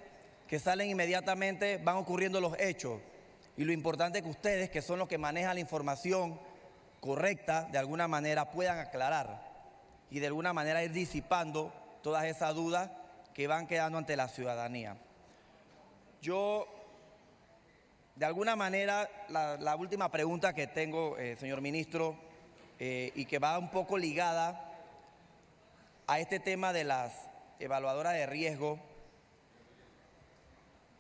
que salen inmediatamente, van ocurriendo los hechos, y lo importante es que ustedes, que son los que manejan la información correcta, de alguna manera puedan aclarar. y de alguna manera ir disipando todas esas dudas que van quedando ante la ciudadanía. Yo, de alguna manera, la última pregunta que tengo, señor ministro, y que va un poco ligada a este tema de las evaluadoras de riesgo,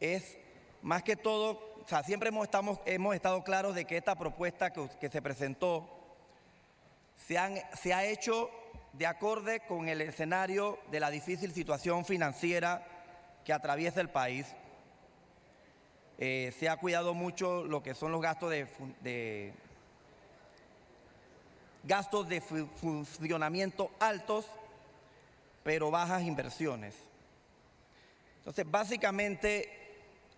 es más que todo, o sea, siempre hemos estado claros de que esta propuesta que se presentó se ha hecho de acorde con el escenario de la difícil situación financiera que atraviesa el país. Se ha cuidado mucho lo que son los gastos de funcionamiento altos, pero bajas inversiones. Entonces, básicamente,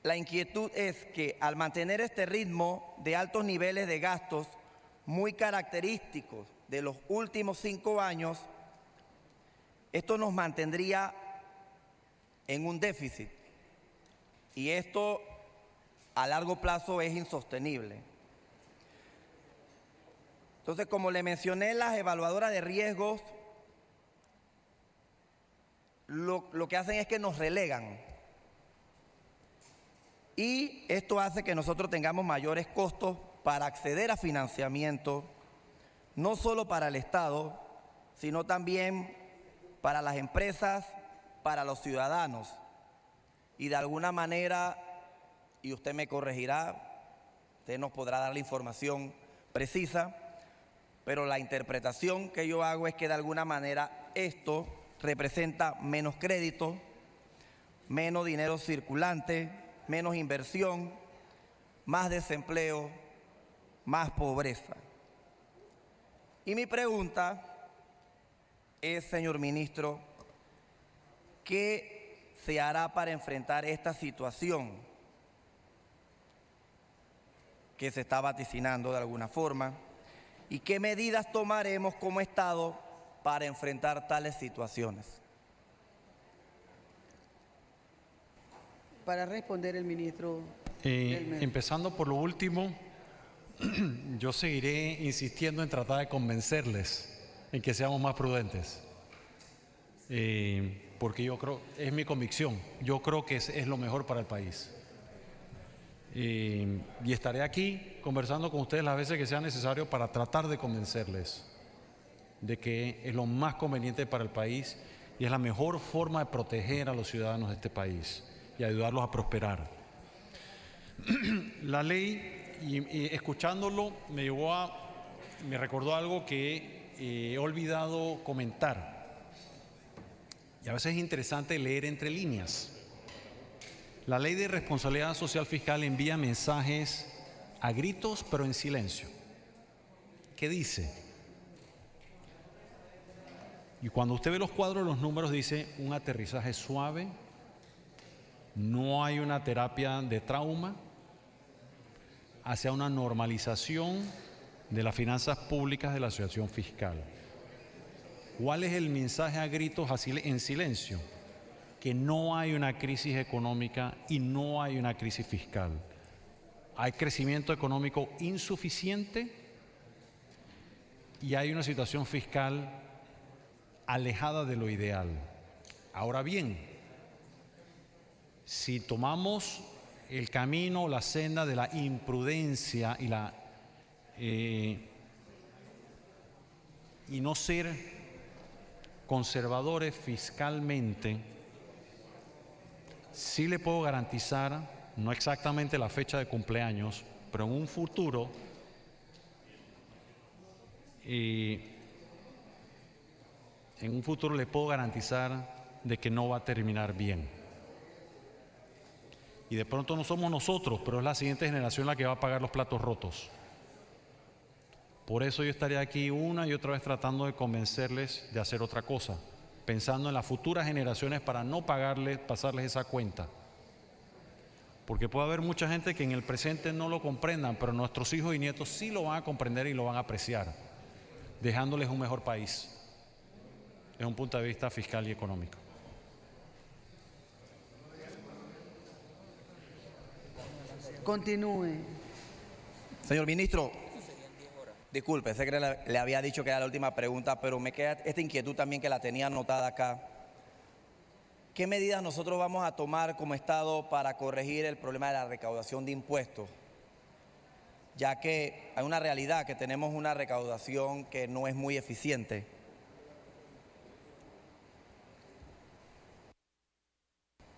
la inquietud es que al mantener este ritmo de altos niveles de gastos muy característicos de los últimos 5 años, esto nos mantendría en un déficit. Y esto a largo plazo es insostenible. Entonces, como le mencioné, las evaluadoras de riesgos lo que hacen es que nos relegan. Y esto hace que nosotros tengamos mayores costos para acceder a financiamiento, no solo para el Estado, sino también para las empresas, para los ciudadanos. Y de alguna manera, y usted me corregirá, usted nos podrá dar la información precisa, pero la interpretación que yo hago es que de alguna manera esto representa menos crédito, menos dinero circulante, menos inversión, más desempleo, más pobreza. Y mi pregunta es, señor ministro, ¿qué se hará para enfrentar esta situación que se está vaticinando de alguna forma? ¿Y qué medidas tomaremos como Estado para enfrentar tales situaciones? Para responder el ministro del MEF. Empezando por lo último, yo seguiré insistiendo en tratar de convencerles en que seamos más prudentes. Porque yo creo, es mi convicción, yo creo que es lo mejor para el país. Y estaré aquí conversando con ustedes las veces que sea necesario para tratar de convencerles de que es lo más conveniente para el país y es la mejor forma de proteger a los ciudadanos de este país y ayudarlos a prosperar. La ley, y escuchándolo, me recordó algo que he olvidado comentar. Y a veces es interesante leer entre líneas. La ley de responsabilidad social fiscal envía mensajes a gritos, pero en silencio. ¿Qué dice? Y cuando usted ve los cuadros, los números, dice un aterrizaje suave, no hay una terapia de trauma, hacia una normalización de las finanzas públicas de la situación fiscal. ¿Cuál es el mensaje a gritos en silencio? Que no hay una crisis económica y no hay una crisis fiscal. Hay crecimiento económico insuficiente y hay una situación fiscal alejada de lo ideal. Ahora bien, si tomamos el camino, la senda de la imprudencia y no ser conservadores fiscalmente, sí le puedo garantizar, no exactamente la fecha de cumpleaños, pero en un futuro le puedo garantizar de que no va a terminar bien. Y de pronto no somos nosotros, pero es la siguiente generación la que va a pagar los platos rotos. Por eso yo estaré aquí una y otra vez tratando de convencerles de hacer otra cosa, pensando en las futuras generaciones para no pasarles esa cuenta. Porque puede haber mucha gente que en el presente no lo comprendan, pero nuestros hijos y nietos sí lo van a comprender y lo van a apreciar, dejándoles un mejor país, desde un punto de vista fiscal y económico. Continúe. Señor ministro, Disculpe, sé que le había dicho que era la última pregunta, pero me queda esta inquietud también que la tenía anotada acá. ¿Qué medidas nosotros vamos a tomar como Estado para corregir el problema de la recaudación de impuestos? Ya que hay una realidad, que tenemos una recaudación que no es muy eficiente.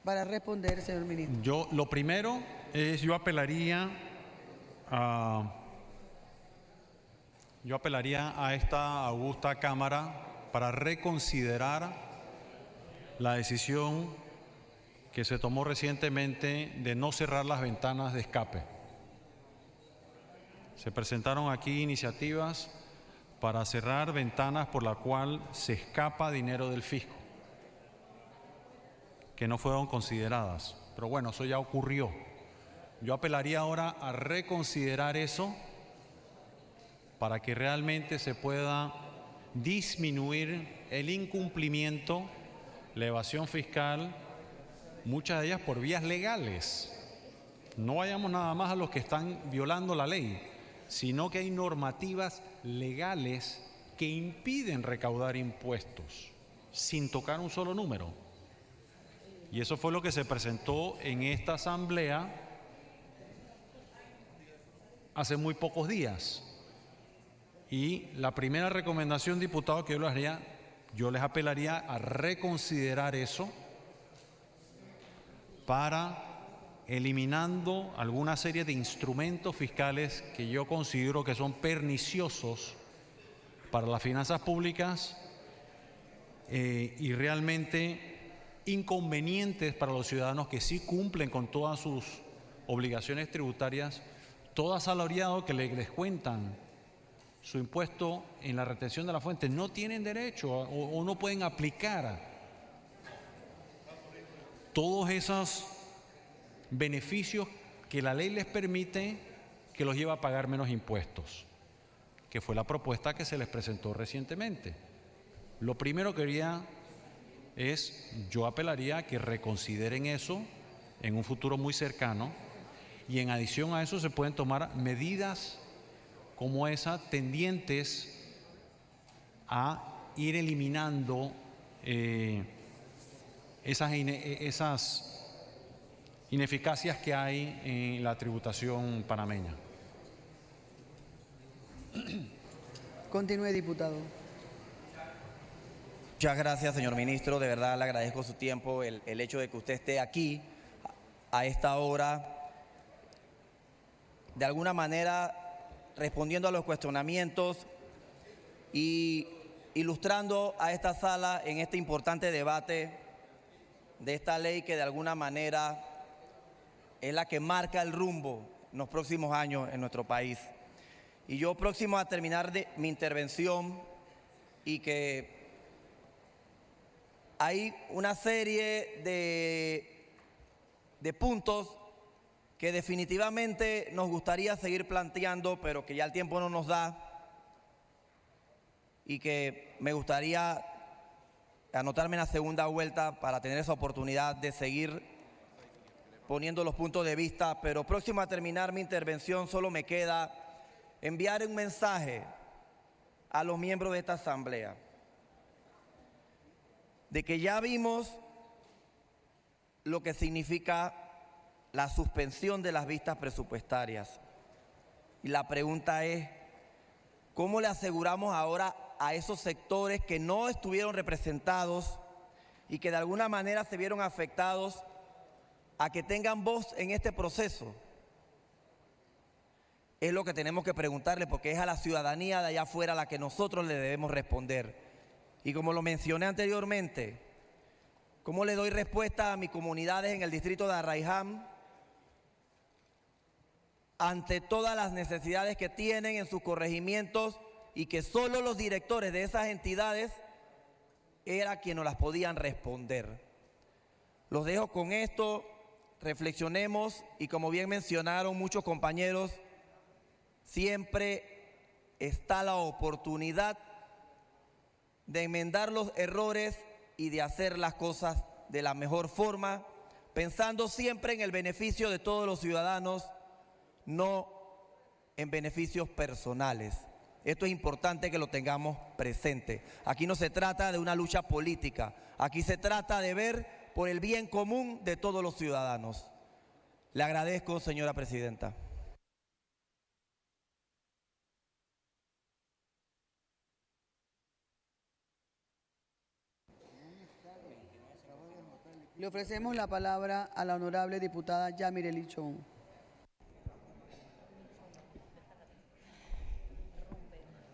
Para responder, señor ministro. Lo primero es, yo apelaría a esta augusta Cámara para reconsiderar la decisión que se tomó recientemente de no cerrar las ventanas de escape. Se presentaron aquí iniciativas para cerrar ventanas por la cual se escapa dinero del fisco, que no fueron consideradas. Pero bueno, eso ya ocurrió. Yo apelaría ahora a reconsiderar eso para que realmente se pueda disminuir el incumplimiento, la evasión fiscal, muchas de ellas por vías legales. No vayamos nada más a los que están violando la ley, sino que hay normativas legales que impiden recaudar impuestos sin tocar un solo número. Y eso fue lo que se presentó en esta asamblea hace muy pocos días. Y la primera recomendación, diputado, que yo les haría, yo les apelaría a reconsiderar eso para eliminando alguna serie de instrumentos fiscales que yo considero que son perniciosos para las finanzas públicas y realmente inconvenientes para los ciudadanos que sí cumplen con todas sus obligaciones tributarias, todo asalariado que les descuentan su impuesto en la retención de la fuente no tienen derecho o no pueden aplicar todos esos beneficios que la ley les permite, que los lleva a pagar menos impuestos, que fue la propuesta que se les presentó recientemente. Lo primero que haría es, yo apelaría a que reconsideren eso en un futuro muy cercano, y en adición a eso se pueden tomar medidas como esa tendientes a ir eliminando esas ineficacias que hay en la tributación panameña. Continúe, diputado. Muchas gracias, señor ministro. De verdad le agradezco su tiempo, el hecho de que usted esté aquí a esta hora, de alguna manera respondiendo a los cuestionamientos y ilustrando a esta sala en este importante debate de esta ley que de alguna manera es la que marca el rumbo en los próximos años en nuestro país. Y yo, próximo a terminar mi intervención, y que hay una serie de puntos que definitivamente nos gustaría seguir planteando, pero que ya el tiempo no nos da, y que me gustaría anotarme en la segunda vuelta para tener esa oportunidad de seguir poniendo los puntos de vista. Pero próximo a terminar mi intervención, solo me queda enviar un mensaje a los miembros de esta asamblea de que ya vimos lo que significa la suspensión de las vistas presupuestarias. Y la pregunta es, ¿cómo le aseguramos ahora a esos sectores que no estuvieron representados y que de alguna manera se vieron afectados a que tengan voz en este proceso? Es lo que tenemos que preguntarle, porque es a la ciudadanía de allá afuera a la que nosotros le debemos responder. Y como lo mencioné anteriormente, ¿cómo le doy respuesta a mis comunidades en el distrito de Arraiján ante todas las necesidades que tienen en sus corregimientos y que solo los directores de esas entidades eran quienes nos las podían responder? Los dejo con esto, reflexionemos, y como bien mencionaron muchos compañeros, siempre está la oportunidad de enmendar los errores y de hacer las cosas de la mejor forma, pensando siempre en el beneficio de todos los ciudadanos, no en beneficios personales. Esto es importante que lo tengamos presente. Aquí no se trata de una lucha política, aquí se trata de ver por el bien común de todos los ciudadanos. Le agradezco, señora presidenta. Le ofrecemos la palabra a la honorable diputada Yamireli Chong.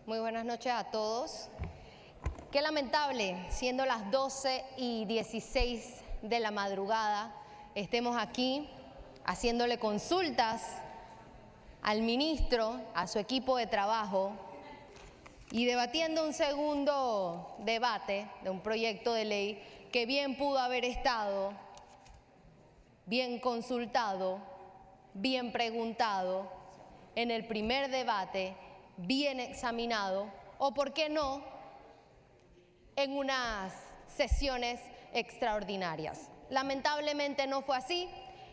Muy buenas noches a todos. Qué lamentable, siendo las 12:16 de la madrugada, estemos aquí haciéndole consultas al ministro, a su equipo de trabajo y debatiendo un segundo debate de un proyecto de ley que bien pudo haber estado bien consultado, bien preguntado en el primer debate, bien examinado o, por qué no, en unas sesiones extraordinarias. Lamentablemente no fue así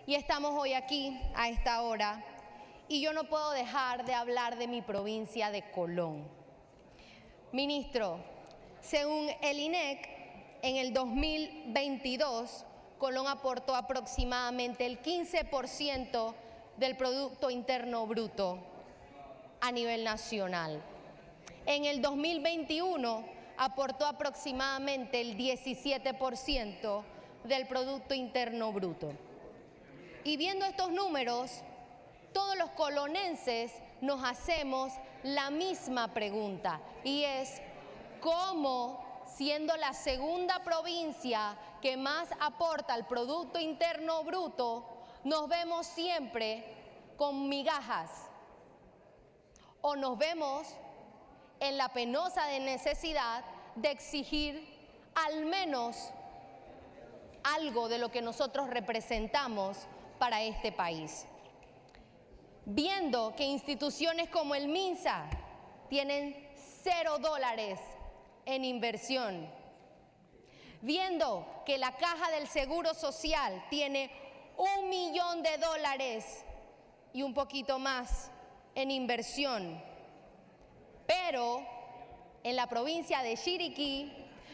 y estamos hoy aquí a esta hora y yo no puedo dejar de hablar de mi provincia de Colón. Ministro, según el INEC, en el 2022, Colón aportó aproximadamente el 15% del Producto Interno Bruto a nivel nacional. En el 2021 aportó aproximadamente el 17% del Producto Interno Bruto. Y viendo estos números, todos los colonenses nos hacemos la misma pregunta, y es ¿cómo, siendo la segunda provincia que más aporta al Producto Interno Bruto, nos vemos siempre con migajas? O nos vemos en la penosa necesidad de exigir al menos algo de lo que nosotros representamos para este país. Viendo que instituciones como el MINSA tienen $0 en inversión, viendo que la Caja del Seguro Social tiene $1 millón y un poquito más en inversión, pero en la provincia de Chiriquí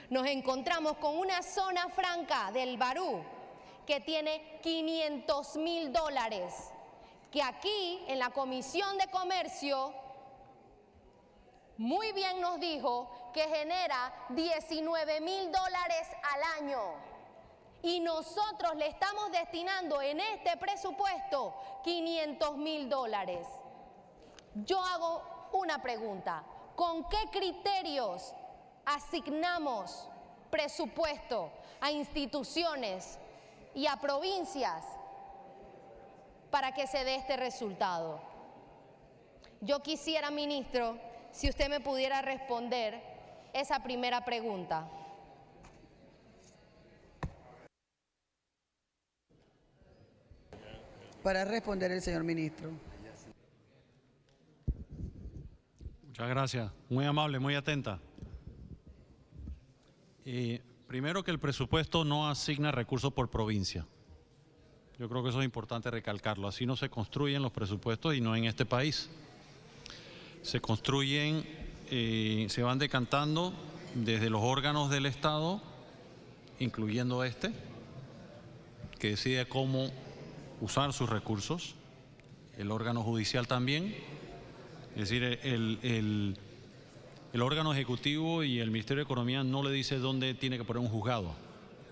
nos encontramos con una zona franca del Barú que tiene $500.000, que aquí en la Comisión de Comercio muy bien nos dijo que genera $19.000 al año, y nosotros le estamos destinando en este presupuesto $500.000. Yo hago una pregunta: ¿con qué criterios asignamos presupuesto a instituciones y a provincias para que se dé este resultado? Yo quisiera, ministro, si usted me pudiera responder esa primera pregunta. Para responder el señor ministro. Muchas gracias. Muy amable, muy atenta. Primero, que el presupuesto no asigna recursos por provincia. Yo creo que eso es importante recalcarlo. Así no se construyen los presupuestos, y no en este país. Se construyen, se van decantando desde los órganos del Estado, incluyendo este, que decide cómo usar sus recursos, el órgano judicial también, es decir, el órgano ejecutivo y el Ministerio de Economía no le dice dónde tiene que poner un juzgado,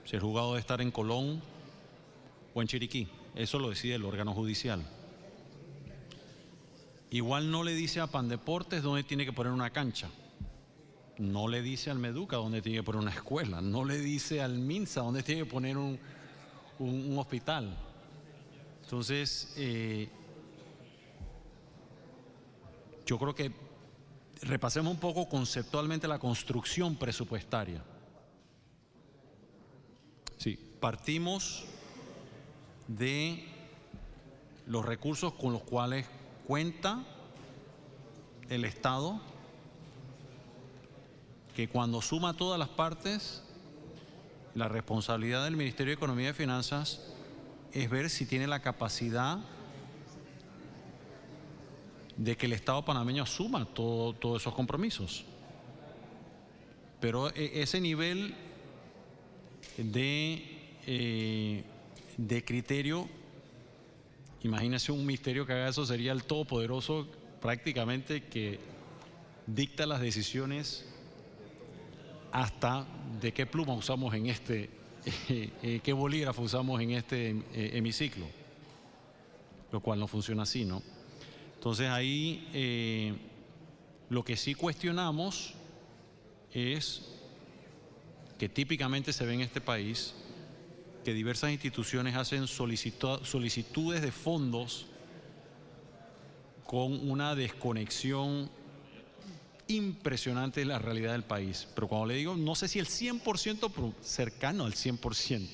si el juzgado debe estar en Colón o en Chiriquí, eso lo decide el órgano judicial. Igual no le dice a Pandeportes dónde tiene que poner una cancha, no le dice al Meduca dónde tiene que poner una escuela, no le dice al MINSA dónde tiene que poner un hospital. Entonces, yo creo que repasemos un poco conceptualmente la construcción presupuestaria. Sí, partimos de los recursos con los cuales cuenta el Estado, que cuando suma todas las partes, la responsabilidad del Ministerio de Economía y Finanzas es ver si tiene la capacidad de que el Estado panameño asuma todos esos compromisos. Pero ese nivel de criterio, imagínese un ministerio que haga eso, sería el todopoderoso prácticamente que dicta las decisiones hasta de qué pluma usamos en qué bolígrafo usamos en este hemiciclo, lo cual no funciona así, ¿no? Entonces ahí lo que sí cuestionamos es que típicamente se ve en este país que diversas instituciones hacen solicitudes de fondos con una desconexión impresionante de la realidad del país. Pero cuando le digo, no sé si el 100%, pero cercano al 100%,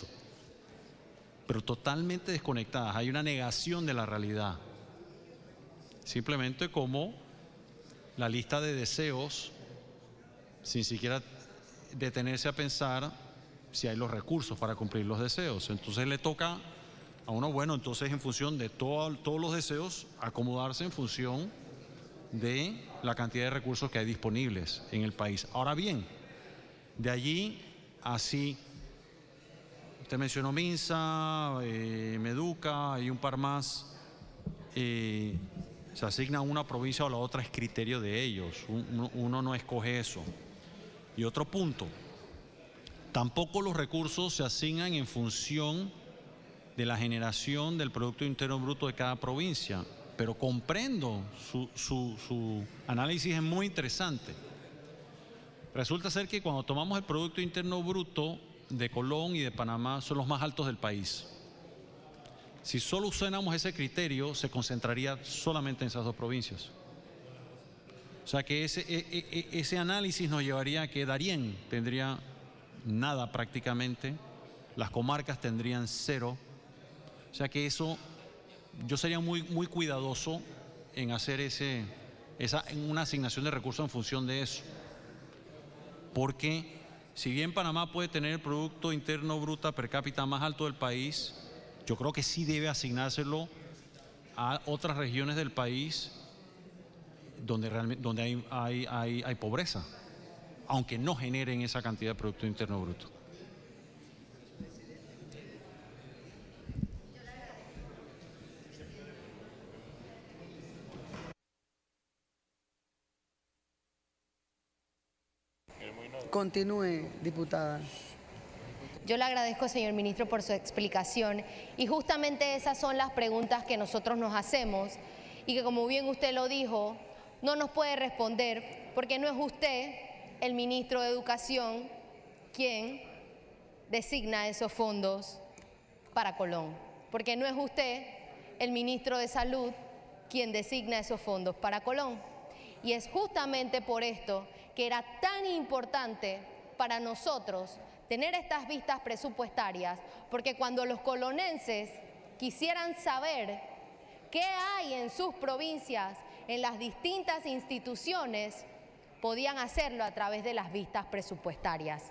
pero totalmente desconectadas. Hay una negación de la realidad. Simplemente como la lista de deseos, sin siquiera detenerse a pensar si hay los recursos para cumplir los deseos. Entonces le toca a uno, bueno, entonces en función de todos los deseos, acomodarse en función de la cantidad de recursos que hay disponibles en el país. Ahora bien, de allí así, usted mencionó MINSA, Meduca y un par más, se asigna a una provincia o a la otra, es criterio de ellos, uno no escoge eso. Y otro punto, tampoco los recursos se asignan en función de la generación del Producto Interno Bruto de cada provincia, pero comprendo su análisis, es muy interesante. Resulta ser que cuando tomamos el Producto Interno Bruto de Colón y de Panamá son los más altos del país. Si solo usáramos ese criterio, se concentraría solamente en esas dos provincias. O sea que ese análisis nos llevaría a que Darién tendría nada prácticamente, las comarcas tendrían cero. O sea que eso, yo sería muy cuidadoso en hacer una asignación de recursos en función de eso. Porque si bien Panamá puede tener el Producto Interno Bruto per cápita más alto del país, yo creo que sí debe asignárselo a otras regiones del país donde hay pobreza, aunque no generen esa cantidad de Producto Interno Bruto. Continúe, diputada. Yo le agradezco, señor ministro, por su explicación y justamente esas son las preguntas que nosotros nos hacemos y que, como bien usted lo dijo, no nos puede responder porque no es usted, el ministro de Educación, quien designa esos fondos para Colón, porque no es usted, el ministro de Salud, quien designa esos fondos para Colón. Y es justamente por esto que era tan importante para nosotros tener estas vistas presupuestarias, porque cuando los colonenses quisieran saber qué hay en sus provincias, en las distintas instituciones, podían hacerlo a través de las vistas presupuestarias.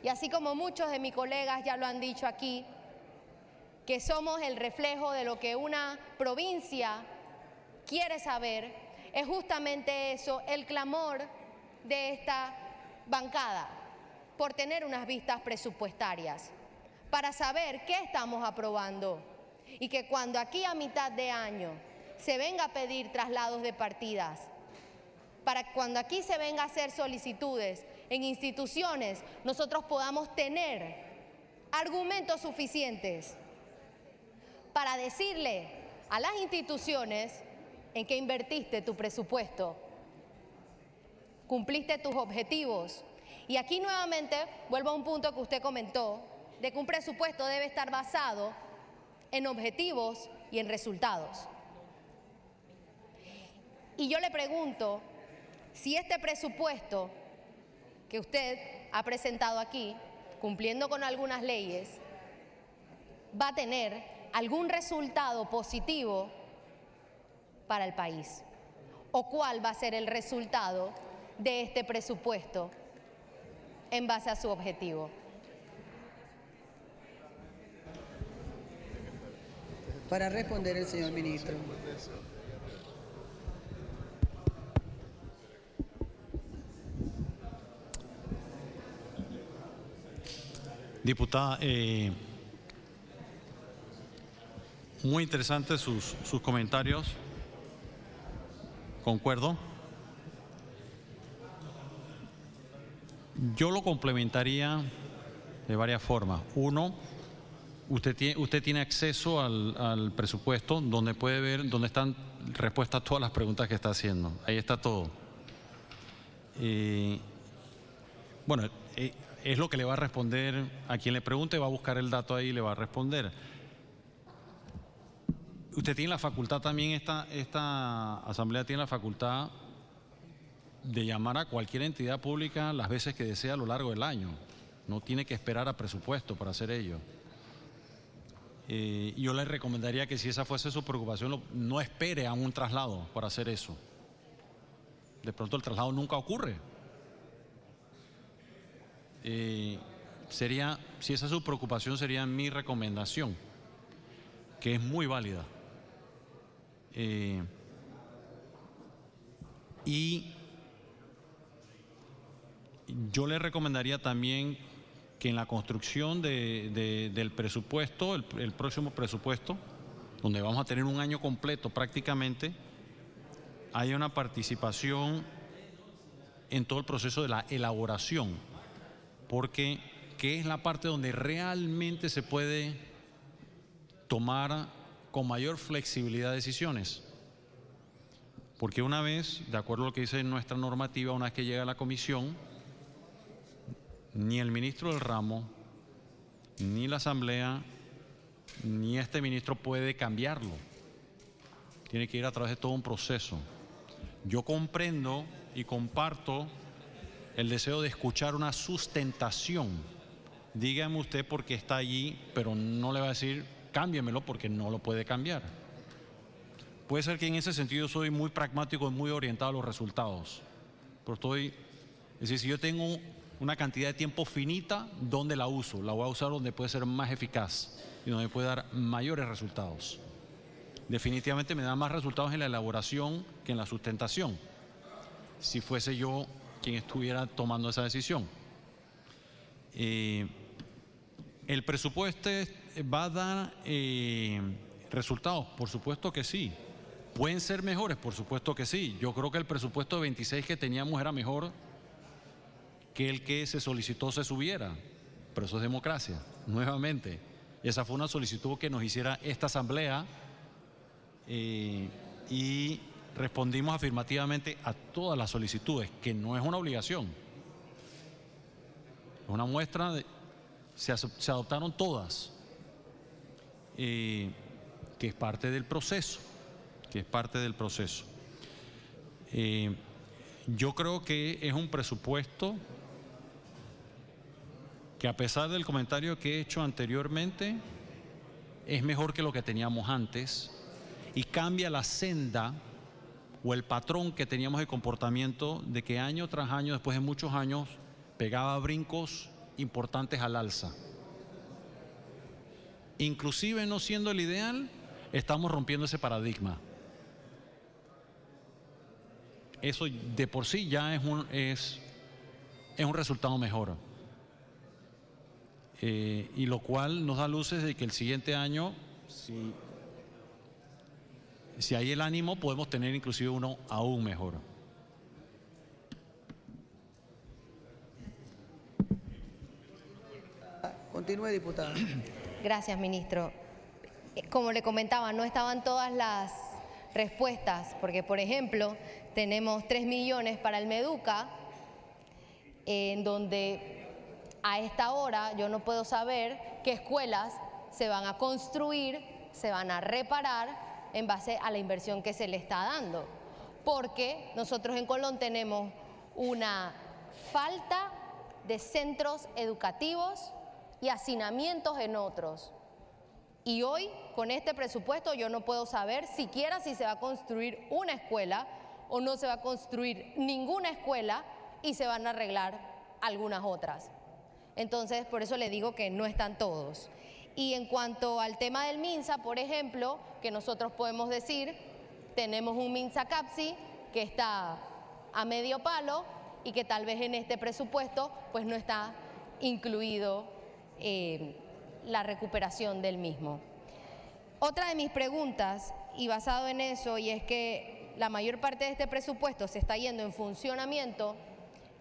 Y así como muchos de mis colegas ya lo han dicho aquí, que somos el reflejo de lo que una provincia quiere saber, es justamente eso, el clamor de esta bancada por tener unas vistas presupuestarias, para saber qué estamos aprobando y que cuando aquí a mitad de año se venga a pedir traslados de partidas, para cuando aquí se venga a hacer solicitudes en instituciones, nosotros podamos tener argumentos suficientes para decirle a las instituciones en qué invertiste tu presupuesto, cumpliste tus objetivos. Y aquí nuevamente vuelvo a un punto que usted comentó, de que un presupuesto debe estar basado en objetivos y en resultados. Y yo le pregunto si este presupuesto que usted ha presentado aquí, cumpliendo con algunas leyes, va a tener algún resultado positivo para el país, o cuál va a ser el resultado de este presupuesto en base a su objetivo. Para responder el señor ministro. Diputada, muy interesantes sus comentarios. Concuerdo. Yo lo complementaría de varias formas. Uno, usted tiene acceso al presupuesto donde puede ver, donde están respuestas a todas las preguntas que está haciendo. Ahí está todo. Bueno, es lo que le va a responder a quien le pregunte, va a buscar el dato ahí y le va a responder. Usted tiene la facultad también, esta asamblea tiene la facultad de llamar a cualquier entidad pública las veces que desea a lo largo del año. No tiene que esperar a presupuesto para hacer ello. Yo le recomendaría que si esa fuese su preocupación, no espere a un traslado para hacer eso. De pronto el traslado nunca ocurre. Si esa es su preocupación, sería mi recomendación, que es muy válida. Y yo le recomendaría también que en la construcción del presupuesto, el próximo presupuesto, donde vamos a tener un año completo prácticamente, haya una participación en todo el proceso de la elaboración, porque que es la parte donde realmente se puede tomar con mayor flexibilidad decisiones. Porque una vez, de acuerdo a lo que dice nuestra normativa, una vez que llega a la comisión, ni el ministro del ramo, ni la asamblea, ni este ministro puede cambiarlo. Tiene que ir a través de todo un proceso. Yo comprendo y comparto el deseo de escuchar una sustentación. Dígame usted por qué está allí, pero no le va a decir cámbiemelo porque no lo puede cambiar. Puede ser que en ese sentido soy muy pragmático y muy orientado a los resultados. Pero es decir, si yo tengo una cantidad de tiempo finita, ¿dónde la uso? La voy a usar donde puede ser más eficaz y donde puede dar mayores resultados. Definitivamente me da más resultados en la elaboración que en la sustentación, si fuese yo quien estuviera tomando esa decisión. ¿El presupuesto va a dar resultados? Por supuesto que sí. ¿Pueden ser mejores? Por supuesto que sí. Yo creo que el presupuesto de 26 que teníamos era mejor que el que se solicitó se subiera, pero eso es democracia, nuevamente. Esa fue una solicitud que nos hiciera esta asamblea y respondimos afirmativamente a todas las solicitudes, que no es una obligación, es una muestra de se adoptaron todas, que es parte del proceso, yo creo que es un presupuesto que, a pesar del comentario que he hecho anteriormente, es mejor que lo que teníamos antes y cambia la senda o el patrón que teníamos de comportamiento de que año tras año, después de muchos años, pegaba brincos importantes al alza. Inclusive no siendo el ideal, estamos rompiendo ese paradigma. Eso de por sí ya es un resultado mejor. Y lo cual nos da luces de que el siguiente año, si hay el ánimo, podemos tener inclusive uno aún mejor. Continúe, diputada. Gracias, ministro. Como le comentaba, no estaban todas las respuestas, porque, por ejemplo, tenemos 3 millones para el Meduca, en donde a esta hora yo no puedo saber qué escuelas se van a construir, se van a reparar en base a la inversión que se le está dando. Porque nosotros en Colón tenemos una falta de centros educativos y hacinamientos en otros. Y hoy, con este presupuesto, yo no puedo saber siquiera si se va a construir una escuela o no se va a construir ninguna escuela y se van a arreglar algunas otras. Entonces, por eso le digo que no están todos. Y en cuanto al tema del MINSA, por ejemplo, que nosotros podemos decir, tenemos un MINSA CAPSI que está a medio palo y que tal vez en este presupuesto pues no está incluido la recuperación del mismo. Otra de mis preguntas, y basado en eso, y es que la mayor parte de este presupuesto se está yendo en funcionamiento,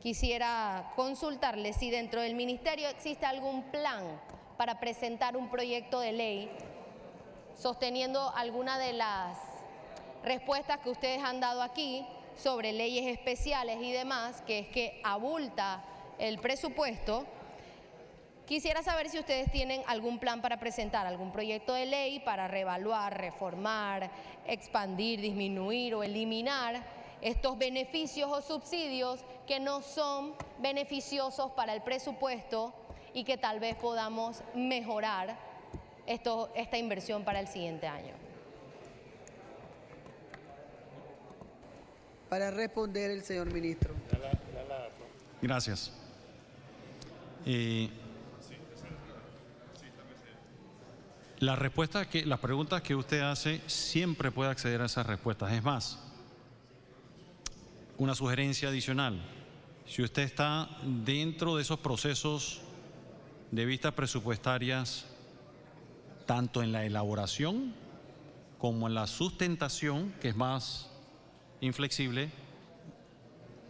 quisiera consultarle si dentro del ministerio existe algún plan para presentar un proyecto de ley sosteniendo alguna de las respuestas que ustedes han dado aquí sobre leyes especiales y demás, que es que abulta el presupuesto. Quisiera saber si ustedes tienen algún plan para presentar, algún proyecto de ley para reevaluar, reformar, expandir, disminuir o eliminar estos beneficios o subsidios que no son beneficiosos para el presupuesto y que tal vez podamos mejorar esta inversión para el siguiente año. Para responder el señor ministro. Gracias. Las preguntas que usted hace, siempre puede acceder a esas respuestas. Es más, una sugerencia adicional. Si usted está dentro de esos procesos de vistas presupuestarias, tanto en la elaboración como en la sustentación, que es más inflexible,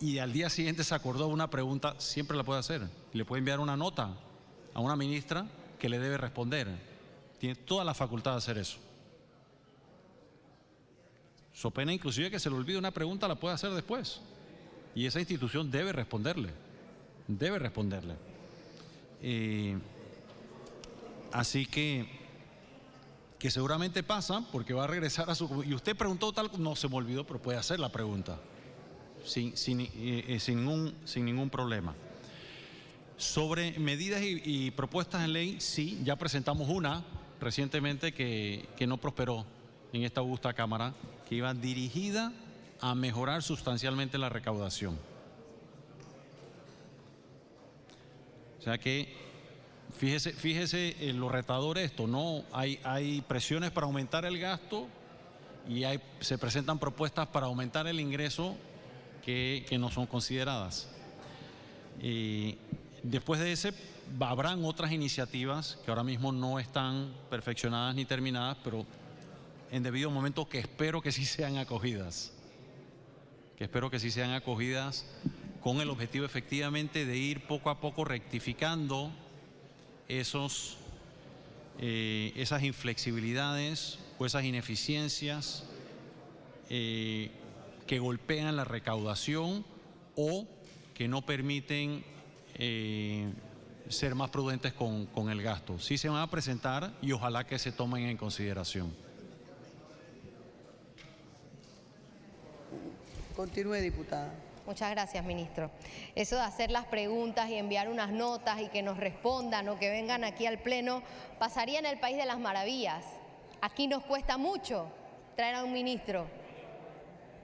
y al día siguiente se acordó una pregunta, siempre la puede hacer. Le puede enviar una nota a una ministra que le debe responder. Tiene toda la facultad de hacer eso. So pena inclusive que se le olvide una pregunta, la puede hacer después. Y esa institución debe responderle. Debe responderle. Así que seguramente pasa, porque va a regresar a su... Y usted preguntó tal, no se me olvidó, pero puede hacer la pregunta. Sin ningún problema. Sobre medidas y propuestas en ley, sí, ya presentamos una recientemente que no prosperó en esta augusta Cámara, que iba dirigida a mejorar sustancialmente la recaudación. O sea que, fíjese lo retador esto, ¿no? Hay presiones para aumentar el gasto y se presentan propuestas para aumentar el ingreso que no son consideradas. Después de ese, habrán otras iniciativas que ahora mismo no están perfeccionadas ni terminadas, pero en debido momento que espero que sí sean acogidas. Con el objetivo efectivamente de ir poco a poco rectificando esas inflexibilidades o esas ineficiencias que golpean la recaudación o que no permiten ser más prudentes con el gasto. Sí se van a presentar y ojalá que se tomen en consideración. Continúe, diputada. Muchas gracias, ministro. Eso de hacer las preguntas y enviar unas notas y que nos respondan o que vengan aquí al Pleno pasaría en el País de las Maravillas. Aquí nos cuesta mucho traer a un ministro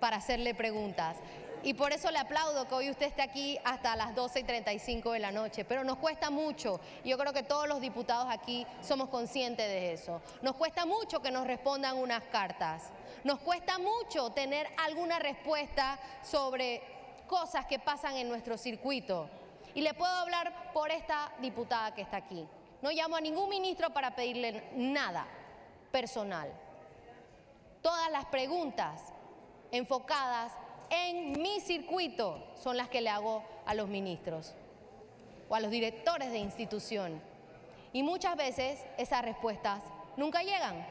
para hacerle preguntas. Y por eso le aplaudo que hoy usted esté aquí hasta las 12:35 de la noche, pero nos cuesta mucho. Yo creo que todos los diputados aquí somos conscientes de eso. Nos cuesta mucho que nos respondan unas cartas. Nos cuesta mucho tener alguna respuesta sobre cosas que pasan en nuestro circuito. Y le puedo hablar por esta diputada que está aquí. No llamo a ningún ministro para pedirle nada personal. Todas las preguntas enfocadas en mi circuito son las que le hago a los ministros o a los directores de institución. Y muchas veces esas respuestas nunca llegan.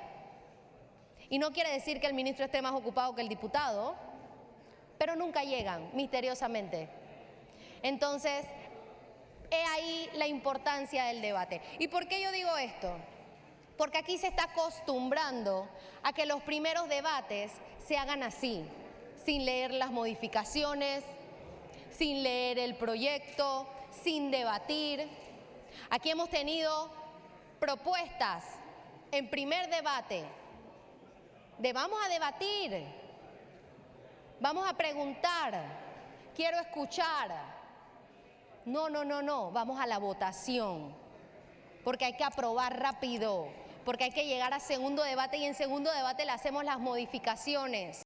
Y no quiere decir que el ministro esté más ocupado que el diputado, pero nunca llegan, misteriosamente. Entonces, he ahí la importancia del debate. ¿Y por qué yo digo esto? Porque aquí se está acostumbrando a que los primeros debates se hagan así, sin leer las modificaciones, sin leer el proyecto, sin debatir. Aquí hemos tenido propuestas en primer debate de vamos a debatir, vamos a preguntar, quiero escuchar. No, vamos a la votación, porque hay que aprobar rápido, porque hay que llegar a segundo debate y en segundo debate le hacemos las modificaciones.